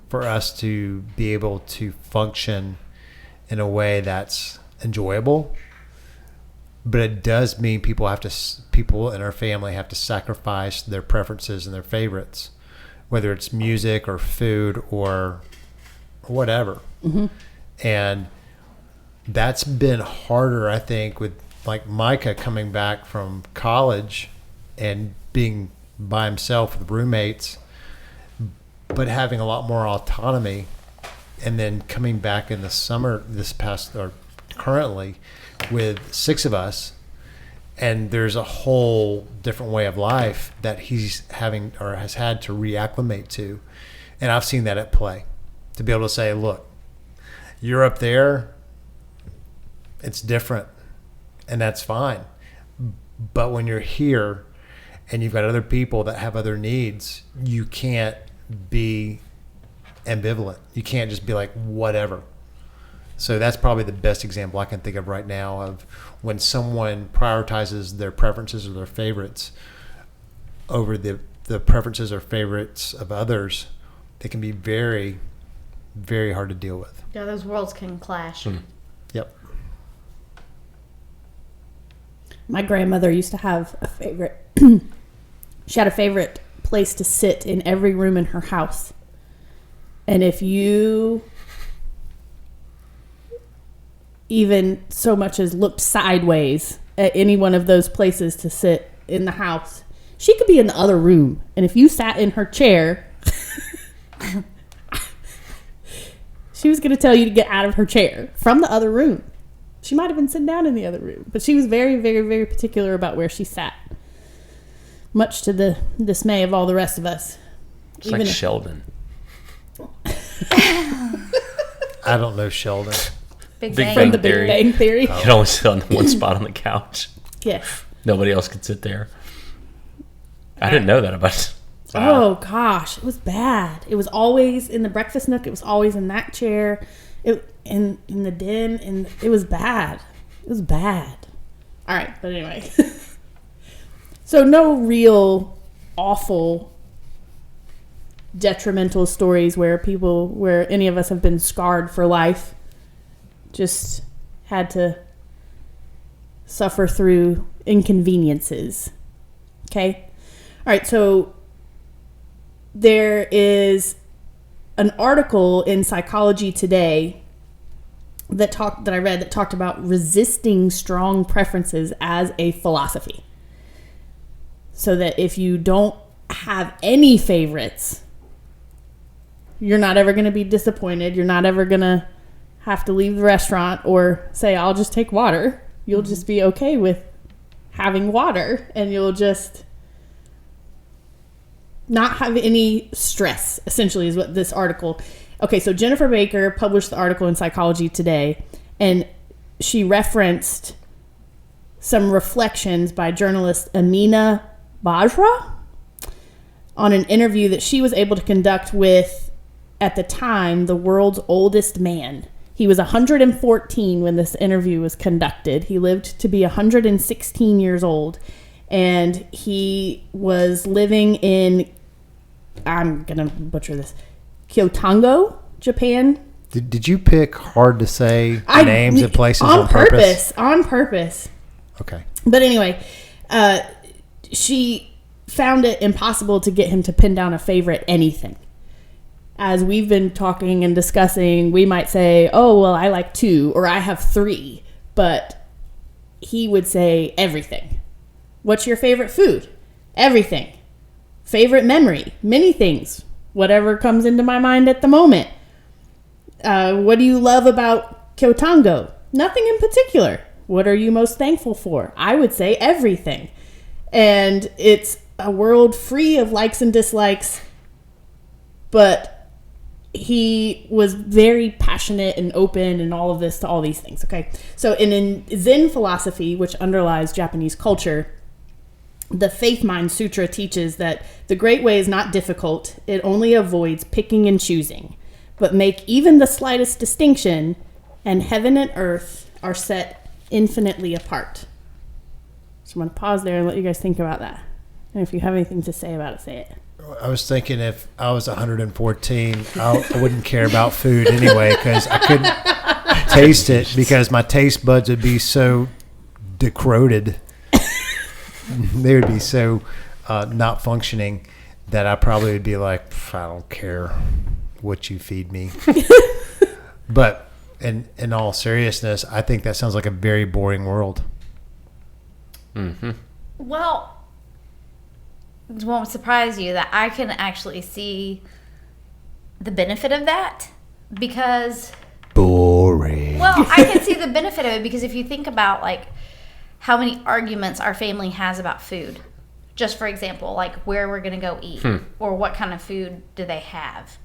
for us to be able to function in a way that's enjoyable. But it does mean people in our family have to sacrifice their preferences and their favorites, whether it's music or food or whatever. And that's been harder, I think, with like Micah coming back from college and being by himself with roommates, but having a lot more autonomy, and then coming back in the summer currently with 6 of us, and there's a whole different way of life that he's having or has had to reacclimate to. And I've seen that at play, to be able to say, look, you're up there, it's different, and that's fine. But when you're here and you've got other people that have other needs, you can't be ambivalent. You can't just be like, whatever. So that's probably the best example I can think of right now of when someone prioritizes their preferences or their favorites over the preferences or favorites of others. They can be very, very hard to deal with. Yeah, those worlds can clash. Yep. My grandmother used to have a favorite. She had a favorite place to sit in every room in her house. And if you even so much as looked sideways at any one of those places to sit in the house, she could be in the other room. And if you sat in her chair, she was going to tell you to get out of her chair from the other room. She might have been sitting down in the other room, but she was very, very, very particular about where she sat, much to the dismay of all the rest of us. It's like Sheldon. I don't know Sheldon. Big From Bang the Theory. Big Bang Theory. You can only sit on one spot on the couch. Yes. Nobody else could sit there. I didn't know that about. Oh gosh, it was bad. It was always in the breakfast nook. It was always in that chair. In the den, and it was bad. It was bad. All right, but anyway. So no real awful detrimental stories where any of us have been scarred for life. Just had to suffer through inconveniences. Okay? All right, so there is an article in Psychology Today that I read that talked about resisting strong preferences as a philosophy. So that if you don't have any favorites, you're not ever going to be disappointed. You're not ever going to have to leave the restaurant or say, I'll just take water. You'll just be okay with having water, and you'll just not have any stress, essentially, is what this article. Okay, so Jennifer Baker published the article in Psychology Today, and she referenced some reflections by journalist Amina Bajra on an interview that she was able to conduct with, at the time, the world's oldest man. He was 114 when this interview was conducted. He lived to be 116 years old, and he was living in, I'm going to butcher this, Kyotango, Japan. Did you pick hard to say names of places on purpose? On purpose. Okay. But anyway, she found it impossible to get him to pin down a favorite anything. As we've been talking and discussing, we might say, oh, well, I like 2 or I have 3. But he would say everything. What's your favorite food? Everything. Favorite memory? Many things. Whatever comes into my mind at the moment. What do you love about Kyotango? Nothing in particular. What are you most thankful for? I would say everything. And it's a world free of likes and dislikes, but he was very passionate and open and all of this to all these things, okay? So in Zen philosophy, which underlies Japanese culture, the Faith Mind Sutra teaches that the great way is not difficult. It only avoids picking and choosing. But make even the slightest distinction, and heaven and earth are set infinitely apart. So I'm going to pause there and let you guys think about that. And if you have anything to say about it, say it. I was thinking if I was 114, I wouldn't care about food anyway because I couldn't taste it because my taste buds would be so decroded. They would be so not functioning that I probably would be like, I don't care what you feed me. But in all seriousness, I think that sounds like a very boring world. Mm-hmm. Well, it won't surprise you that I can actually see the benefit of that because... Boring. Well, I can see the benefit of it because if you think about, like, how many arguments our family has about food. Just for example, like where we're going to go eat or what kind of food do they have.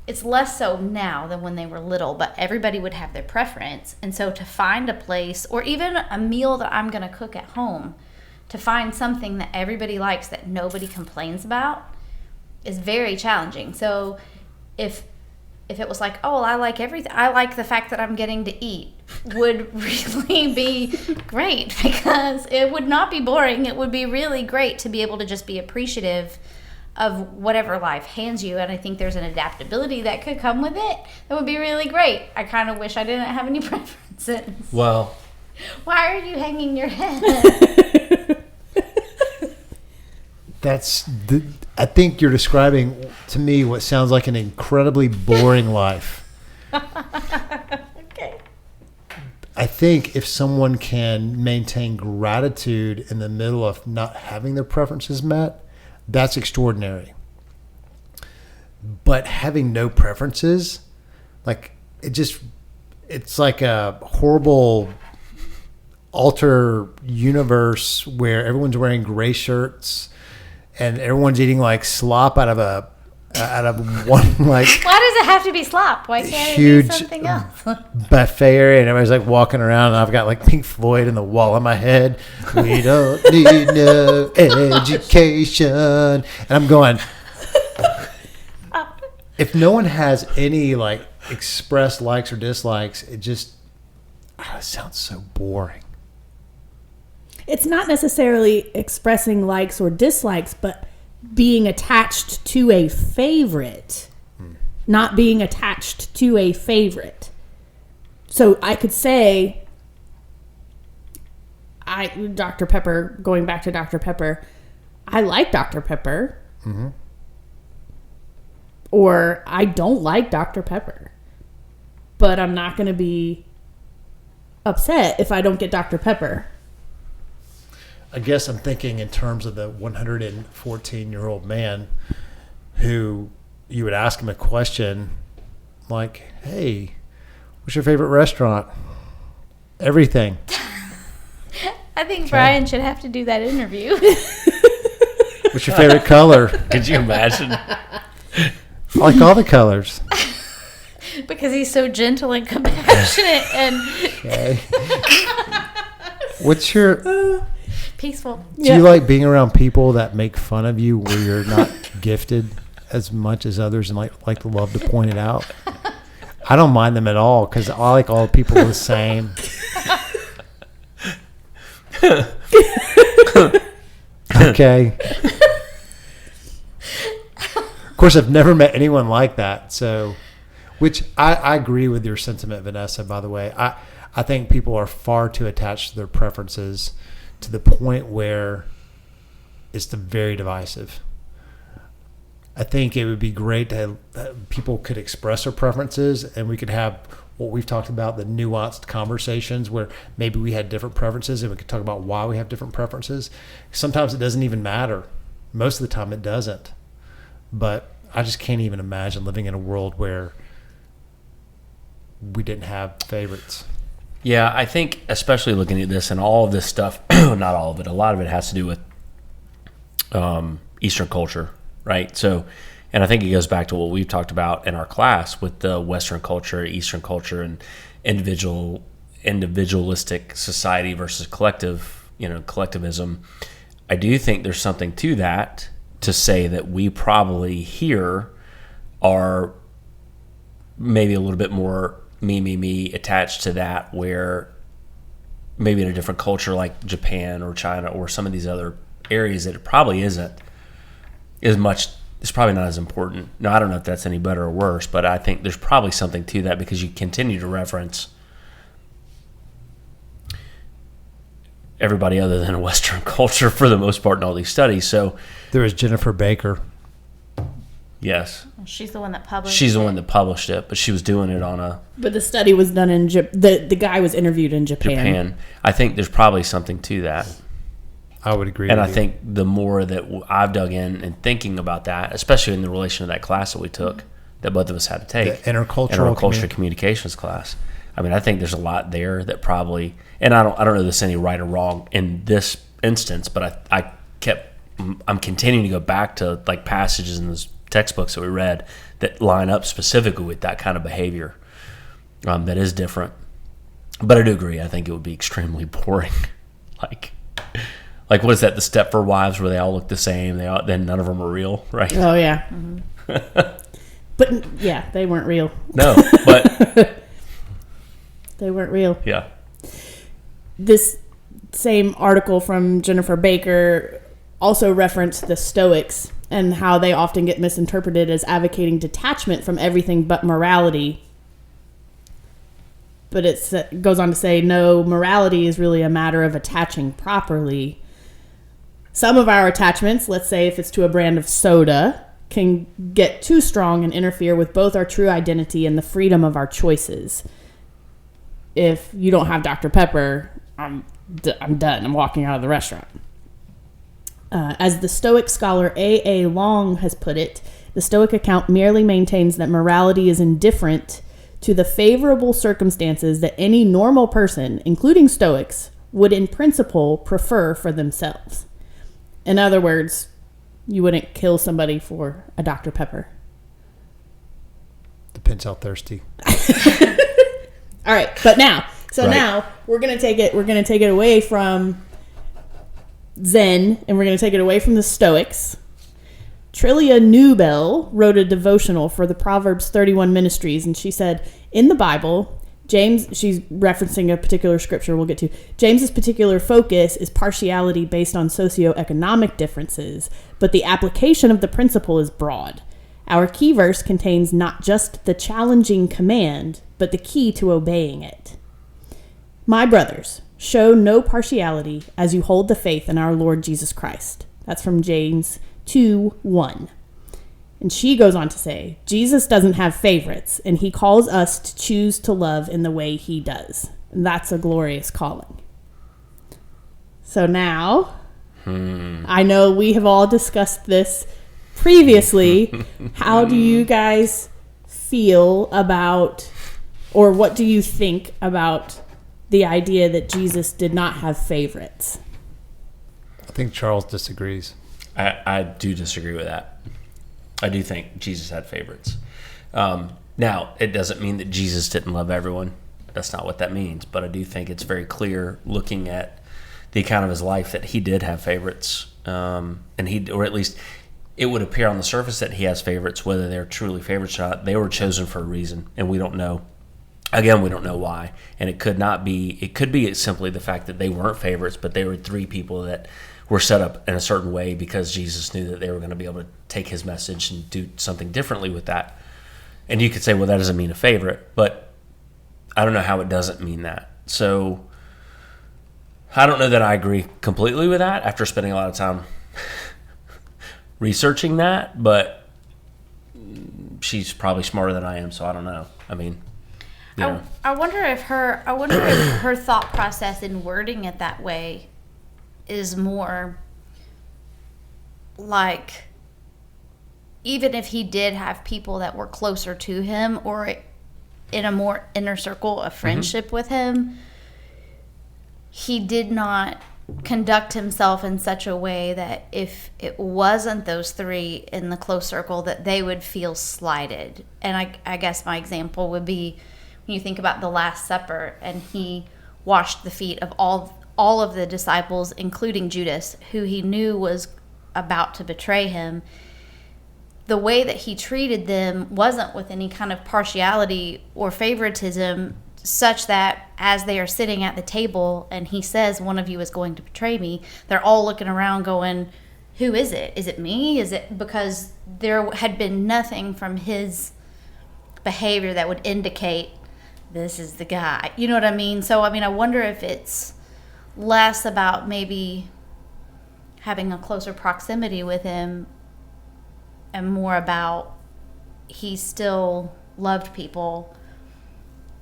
It's less so now than when they were little, but everybody would have their preference. And so to find a place or even a meal that I'm going to cook at home, to find something that everybody likes that nobody complains about is very challenging. So if it was like, oh, well, I like everything, I like the fact that I'm getting to eat, would really be great because it would not be boring. It would be really great to be able to just be appreciative of whatever life hands you. And I think there's an adaptability that could come with it that would be really great. I kind of wish I didn't have any preferences. Well, why are you hanging your head? I think you're describing to me what sounds like an incredibly boring life. Okay. I think if someone can maintain gratitude in the middle of not having their preferences met, that's extraordinary. But having no preferences, like it's like a horrible alter universe where everyone's wearing gray shirts and everyone's eating like slop out of one like why does it have to be slop? Why can't huge it be something else? buffet area and everybody's like walking around and I've got like Pink Floyd in the wall of my head. We don't need no education. And I'm going, if no one has any like expressed likes or dislikes, it just sounds so boring. It's not necessarily expressing likes or dislikes, but being attached to a favorite, not being attached to a favorite. So I could say, Dr. Pepper, going back to Dr. Pepper, I like Dr. Pepper. Mm-hmm. Or I don't like Dr. Pepper. But I'm not going to be upset if I don't get Dr. Pepper. I guess I'm thinking in terms of the 114-year-old man who you would ask him a question like, hey, what's your favorite restaurant? Everything. I think Brian should have to do that interview. What's your favorite color? could you imagine? I like all the colors. Because he's so gentle and compassionate and Okay. What's your... peaceful. Do you like being around people that make fun of you where you're not gifted as much as others and like to love to point it out? I don't mind them at all because I like all people the same. Okay. Of course, I've never met anyone like that. So, which I agree with your sentiment, Vanessa, by the way. I think people are far too attached to their preferences to the point where it's very divisive. I think it would be great to have people could express their preferences and we could have what we've talked about, the nuanced conversations where maybe we had different preferences and we could talk about why we have different preferences. Sometimes it doesn't even matter. Most of the time it doesn't. But I just can't even imagine living in a world where we didn't have favorites. Yeah, I think especially looking at this and all of this stuff, not all of it, a lot of it has to do with Eastern culture, right? So, and I think it goes back to what we've talked about in our class with the Western culture, Eastern culture, and individualistic society versus collectivism. I do think there's something to that, to say that we probably here are maybe a little bit more me attached to that, where maybe in a different culture like Japan or China or some of these other areas that it probably isn't as much. It's probably not as important. Now, I don't know if that's any better or worse, but I think there's probably something to that because you continue to reference everybody other than a Western culture for the most part in all these studies. So there was Jennifer Baker. Yes. She's the one that published She's the one that published it, but she was doing it on a... But the study was done in the guy was interviewed in Japan. I think there's probably something to that. I would agree And with I you. think the more that I've dug in and thinking about that, especially in the relation to that class that we took, that both of us had to take, The intercultural communications class. I mean, I think there's a lot there that probably, and I don't know this any right or wrong in this instance, but I'm continuing to go back to like passages in those textbooks that we read that line up specifically with that kind of behavior that is different. But I do agree. I think it would be extremely boring. Like what is that? The Stepford Wives, where they all look the same. Then none of them are real, right? Oh yeah. Mm-hmm. But yeah, they weren't real. No, but they weren't real. Yeah. This same article from Jennifer Baker also referenced the Stoics and how they often get misinterpreted as advocating detachment from everything but morality. But it goes on to say, no, morality is really a matter of attaching properly. Some of our attachments, let's say if it's to a brand of soda, can get too strong and interfere with both our true identity and the freedom of our choices. If you don't have Dr. Pepper, I'm done. I'm walking out of the restaurant. As the Stoic scholar A.A. Long has put it, the Stoic account merely maintains that morality is indifferent to the favorable circumstances that any normal person, including Stoics, would in principle prefer for themselves. In other words, you wouldn't kill somebody for a Dr. Pepper. Depends how thirsty. All right, but now, Right. now we're gonna take it away from Zen, and we're gonna take it away from the Stoics. Trillia Newbell wrote a devotional for the Proverbs 31 Ministries, and she said, in the Bible, James, she's referencing a particular scripture we'll get to, James's particular focus is partiality based on socioeconomic differences, but the application of the principle is broad. Our key verse contains not just the challenging command, but the key to obeying it. My brothers, show no partiality as you hold the faith in our Lord Jesus Christ. That's from James 2:1. And she goes on to say, Jesus doesn't have favorites, and he calls us to choose to love in the way he does. And that's a glorious calling. So now, I know we have all discussed this previously. How do you guys feel about, or what do you think about the idea that Jesus did not have favorites? I think Charles disagrees. I do disagree with that. I do think Jesus had favorites. Now, it doesn't mean that Jesus didn't love everyone. That's not what that means. But I do think it's very clear, looking at the account of his life, that he did have favorites. Or at least it would appear on the surface that he has favorites. Whether they're truly favorites or not, they were chosen for a reason, and we don't know. Again, we don't know why. And it could be simply the fact that they weren't favorites, but they were three people that were set up in a certain way because Jesus knew that they were going to be able to take his message and do something differently with that. And you could say, well, that doesn't mean a favorite, but I don't know how it doesn't mean that. So I don't know that I agree completely with that after spending a lot of time researching that, but she's probably smarter than I am, so I don't know. I mean, You know? I wonder if her thought process in wording it that way is more like, even if he did have people that were closer to him or in a more inner circle of friendship with him, he did not conduct himself in such a way that if it wasn't those three in the close circle, that they would feel slighted. And I guess my example would be when you think about the Last Supper, and he washed the feet of all of the disciples, including Judas, who he knew was about to betray him. The way that he treated them wasn't with any kind of partiality or favoritism, such that as they are sitting at the table and he says, one of you is going to betray me, they're all looking around going, who is it? Is it me? Is it, because there had been nothing from his behavior that would indicate this is the guy. You know what I mean? So, I mean, I wonder if it's less about maybe having a closer proximity with him and more about he still loved people,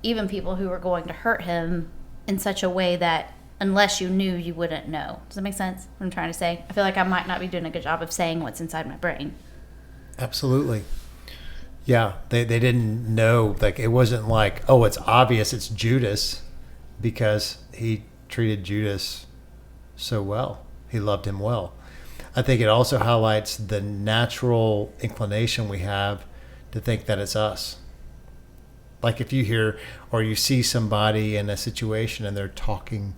even people who were going to hurt him, in such a way that unless you knew, you wouldn't know. Does that make sense? What I'm trying to say? I feel like I might not be doing a good job of saying what's inside my brain. Absolutely. Yeah, they didn't know. Like, it wasn't like, oh, it's obvious it's Judas, because he treated Judas so well. He loved him well. I think it also highlights the natural inclination we have to think that it's us. Like, if you hear or you see somebody in a situation and they're talking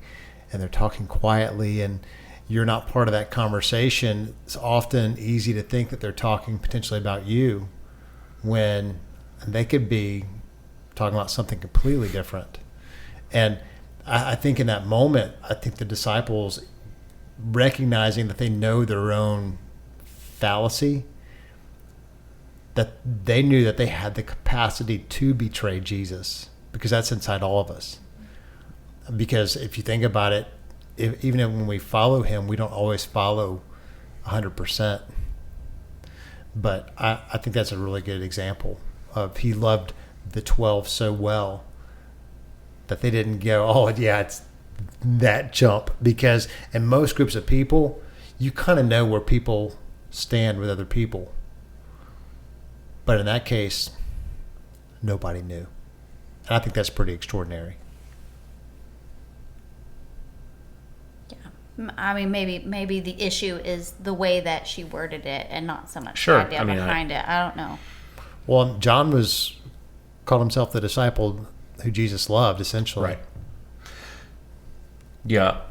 quietly and you're not part of that conversation, it's often easy to think that they're talking potentially about you when they could be talking about something completely different. And I think in that moment, I think the disciples, recognizing that they know their own fallacy, that they knew that they had the capacity to betray Jesus, because that's inside all of us. Because if you think about it, even when we follow him, we don't always follow 100%. But I think that's a really good example of he loved the 12 so well that they didn't go, oh, yeah, it's that jump. Because in most groups of people, you kind of know where people stand with other people. But in that case, nobody knew. And I think that's pretty extraordinary. Yeah. I mean, maybe the issue is the way that she worded it and not so much Sure. the idea behind it. I don't know. Well, John called himself the disciple who Jesus loved, essentially. Right. Yeah.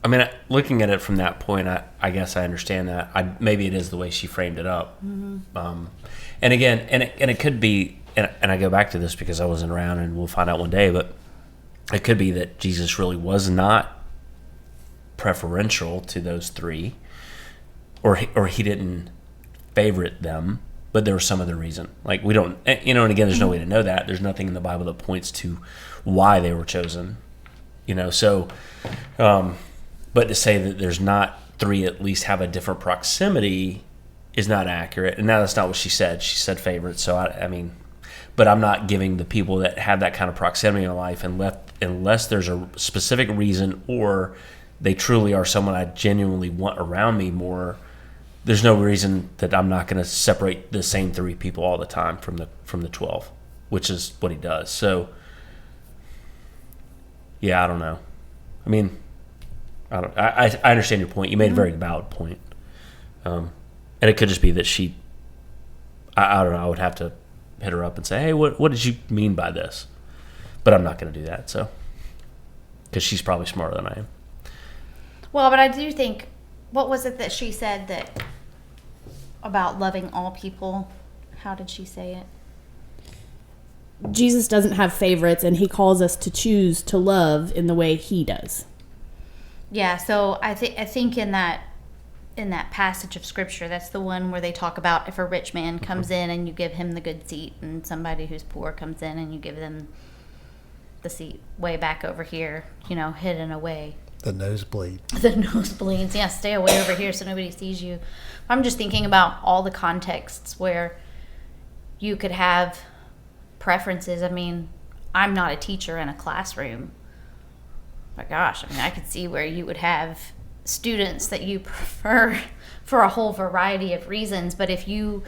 I mean, looking at it from that point, I guess I understand that. Maybe it is the way she framed it up. Mm-hmm. And again, and it could be, and I go back to this because I wasn't around, and we'll find out one day, but it could be that Jesus really was not preferential to those three, or he didn't favorite them, but there was some other reason. Like, we don't, and again, there's no way to know that. There's nothing in the Bible that points to why they were chosen, so, but to say that there's not three at least have a different proximity is not accurate. And now that's not what she said. She said favorites. So, I mean, but I'm not giving the people that have that kind of proximity in life unless there's a specific reason, or they truly are someone I genuinely want around me more. There's no reason that I'm not going to separate the same three people all the time from the 12, which is what he does. So, yeah, I don't know. I mean, I understand your point. You made a very valid point. And it could just be that she, I don't know, I would have to hit her up and say, hey, what did you mean by this? But I'm not going to do that, so, because she's probably smarter than I am. Well, but I do think, what was it that she said that about loving all people? How did she say it? Jesus doesn't have favorites, and he calls us to choose to love in the way he does. Yeah, so I think in that passage of scripture, that's the one where they talk about if a rich man comes in and you give him the good seat, and somebody who's poor comes in and you give them the seat way back over here, hidden away. The nosebleed. The nosebleeds. Yeah, stay away over here so nobody sees you. I'm just thinking about all the contexts where you could have preferences. I mean, I'm not a teacher in a classroom. But gosh, I mean, I could see where you would have students that you prefer for a whole variety of reasons. But if you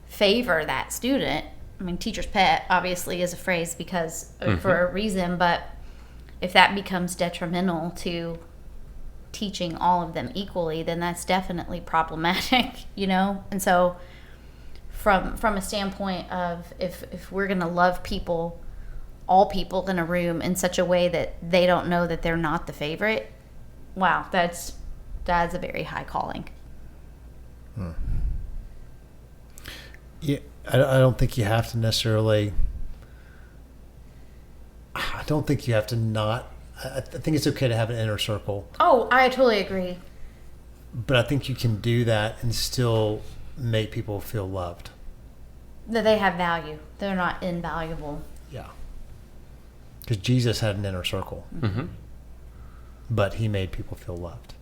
favor that student, I mean, teacher's pet obviously is a phrase because for a reason, but if that becomes detrimental to teaching all of them equally, then that's definitely problematic, you know? And so from a standpoint of if we're going to love people, all people in a room in such a way that they don't know that they're not the favorite, wow, that's a very high calling. Yeah, I don't think you have to necessarily. I don't think you have to not. I think it's okay to have an inner circle. Oh, I totally agree. But I think you can do that and still make people feel loved. That they have value. They're not invaluable. Yeah. Because Jesus had an inner circle. Mm-hmm. But he made people feel loved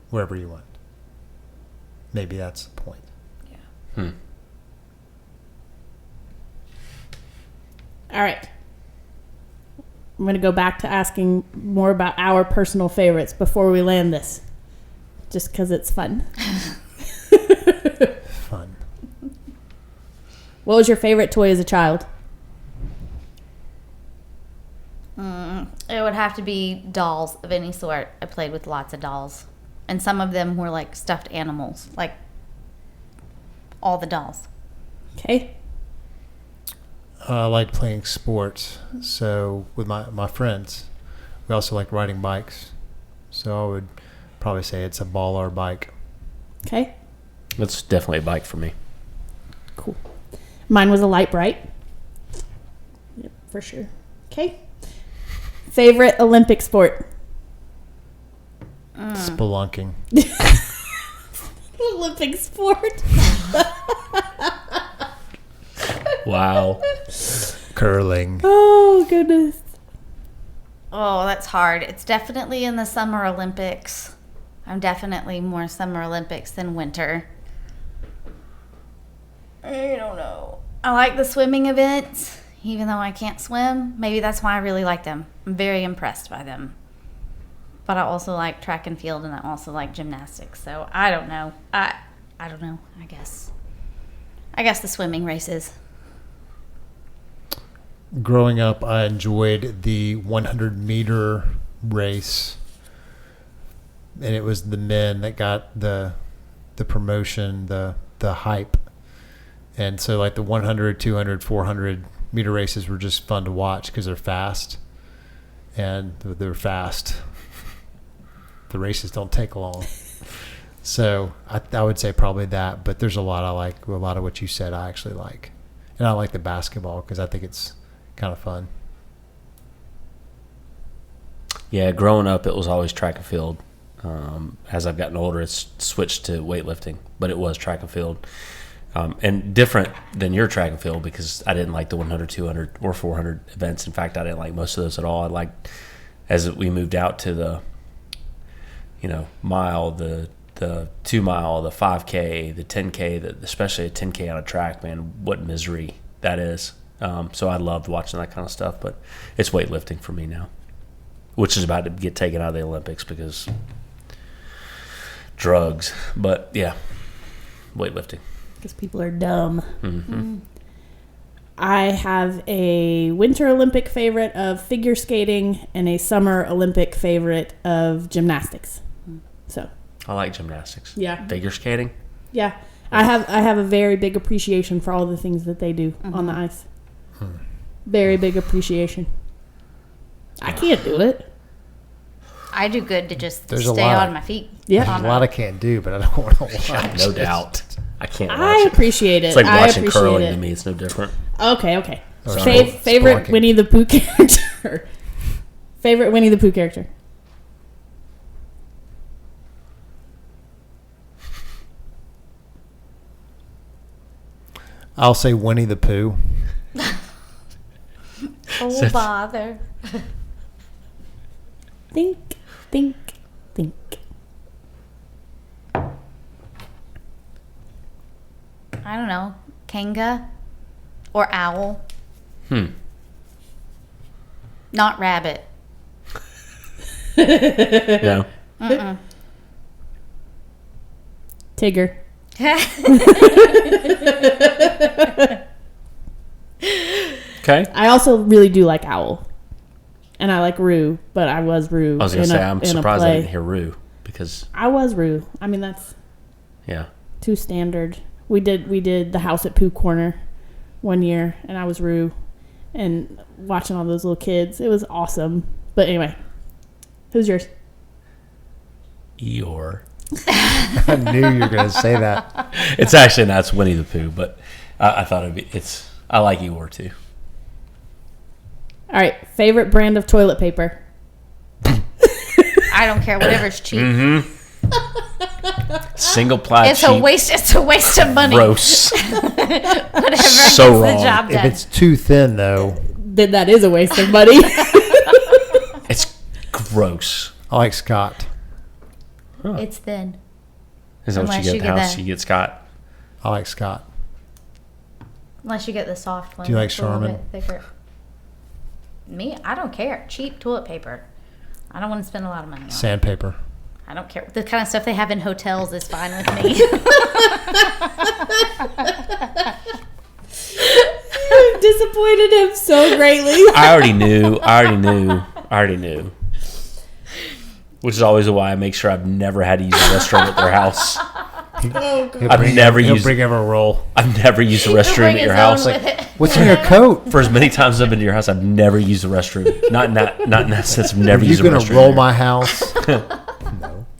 wherever he went. Maybe that's the point. Yeah. All right. I'm going to go back to asking more about our personal favorites before we land this. Just because it's fun. Fun. What was your favorite toy as a child? It would have to be dolls of any sort. I played with lots of dolls. And some of them were like stuffed animals. Like all the dolls. Okay. I liked playing sports. So with my friends, we also liked riding bikes. So I would probably say it's a ball or a bike. Okay. It's definitely a bike for me. Cool. Mine was a light bright. Yep, for sure. Okay. Favorite Olympic sport? Spelunking. Olympic sport? Wow. Curling. Oh, goodness. Oh, that's hard. It's definitely in the Summer Olympics. I'm definitely more Summer Olympics than winter. I don't know. I like the swimming events, even though I can't swim. Maybe that's why I really like them. I'm very impressed by them. But I also like track and field, and I also like gymnastics. So I don't know. I don't know. I guess the swimming races. Growing up, I enjoyed the 100-meter race, and it was the men that got the promotion, the hype. And so like the 100, 200, 400-meter races were just fun to watch because they're fast, and they're fast. The races don't take long. So I would say probably that, but there's a lot I like. A lot of what you said I actually like. And I like the basketball because I think it's kind of fun. Yeah, growing up, it was always track and field. As I've gotten older, it's switched to weightlifting, but it was track and field. And different than your track and field because I didn't like the 100, 200, or 400 events. In fact, I didn't like most of those at all. I liked, as we moved out to the, mile, the 2 mile, the 5K, the 10K, especially a 10K on a track, man, what misery that is. So I loved watching that kind of stuff, but it's weightlifting for me now, which is about to get taken out of the Olympics because drugs. But yeah, weightlifting. Because people are dumb. Mm-hmm. I have a Winter Olympic favorite of figure skating and a Summer Olympic favorite of gymnastics. So I like gymnastics. Yeah. Figure skating. Yeah. I have a very big appreciation for all the things that they do on the ice. Very big appreciation. I can't do it. I do good to just There's a stay lot on my feet. Yeah. There's a lot I can't do, but I don't want to watch. No doubt. I can't watch I it. appreciate it. It's like I watching appreciate curling it. to me. It's no different. Okay. Or Favorite splunking. Winnie the Pooh character. Favorite Winnie the Pooh character. I'll say Winnie the Pooh. Oh, bother. Think. I don't know. Kanga or owl. Not rabbit. No. Tigger. Okay. I also really do like owl. And I like Roo, but I was Roo. I was going to say, I'm surprised I didn't hear Roo because I was Roo. I mean, that's too standard. We did the house at Pooh Corner one year, and I was Roo, and watching all those little kids. It was awesome. But anyway, who's yours? Eeyore. I knew you were going to say that. It's actually not. It's Winnie the Pooh, but I thought I like Eeyore too. All right, favorite brand of toilet paper? I don't care. Whatever's cheap. Single ply. It's cheap, a waste. It's a waste of money. gross. Whatever So gets wrong. the job If done. it's too thin, though, Then that is a waste of money. It's gross. I like Scott. It's thin. Is that what Unless you you get at the get house? that. You get Scott. I like Scott. Unless you get the soft one. Do you like that's a little Charmin? bit thicker. Me? I don't care. Cheap toilet paper. I don't want to spend a lot of money on it. Sandpaper. I don't care. The kind of stuff they have in hotels is fine with me. I've disappointed him so greatly. I already knew. Which is always why I make sure I've never had to use a restroom at their house. He'll He'll bring ever a roll. I've never used a He'll restroom bring at your his house. own with it. What's in your coat? For as many times as I've been to your house, I've never used a restroom. Not in that sense. I've never Are you used a going restroom. to roll my house?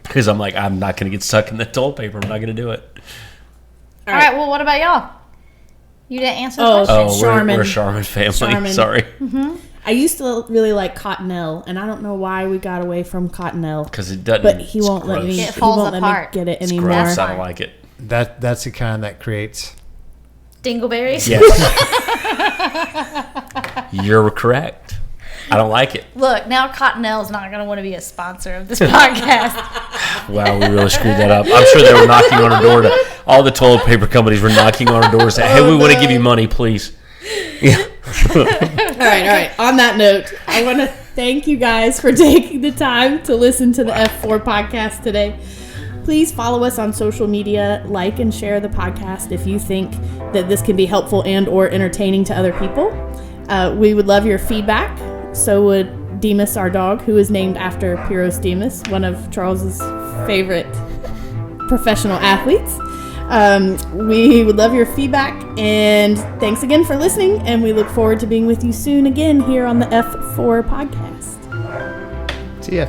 Because I'm like, I'm not going to get stuck in the toilet paper. I'm not going to do it. All right. Well, what about y'all? You didn't answer the Oh, question. Oh, Charmin. we're a Charmin family. Charmin. Sorry. I used to really like Cottonelle, and I don't know why we got away from Cottonelle. Because it doesn't. But he it's won't let me. gross. It He falls won't let apart. me get it It's anymore. gross. I fine. don't like it. That's the kind that creates. Dingleberries? Yes. You're correct. I don't like it. Look, now Cottonelle's not going to want to be a sponsor of this podcast. Wow, we really screwed that up. I'm sure they were knocking on our door. All the toilet paper companies were knocking on our doors saying, hey, we want to give you money, please. Yeah. All right. On that note, I want to thank you guys for taking the time to listen to the F4 podcast today. Please follow us on social media, like and share the podcast if you think that this can be helpful and or entertaining to other people. We would love your feedback. So would Demas, our dog, who is named after Pyros Demas, one of Charles's favorite professional athletes. We would love your feedback, and thanks again for listening, and we look forward to being with you soon again here on the F4 podcast. See ya.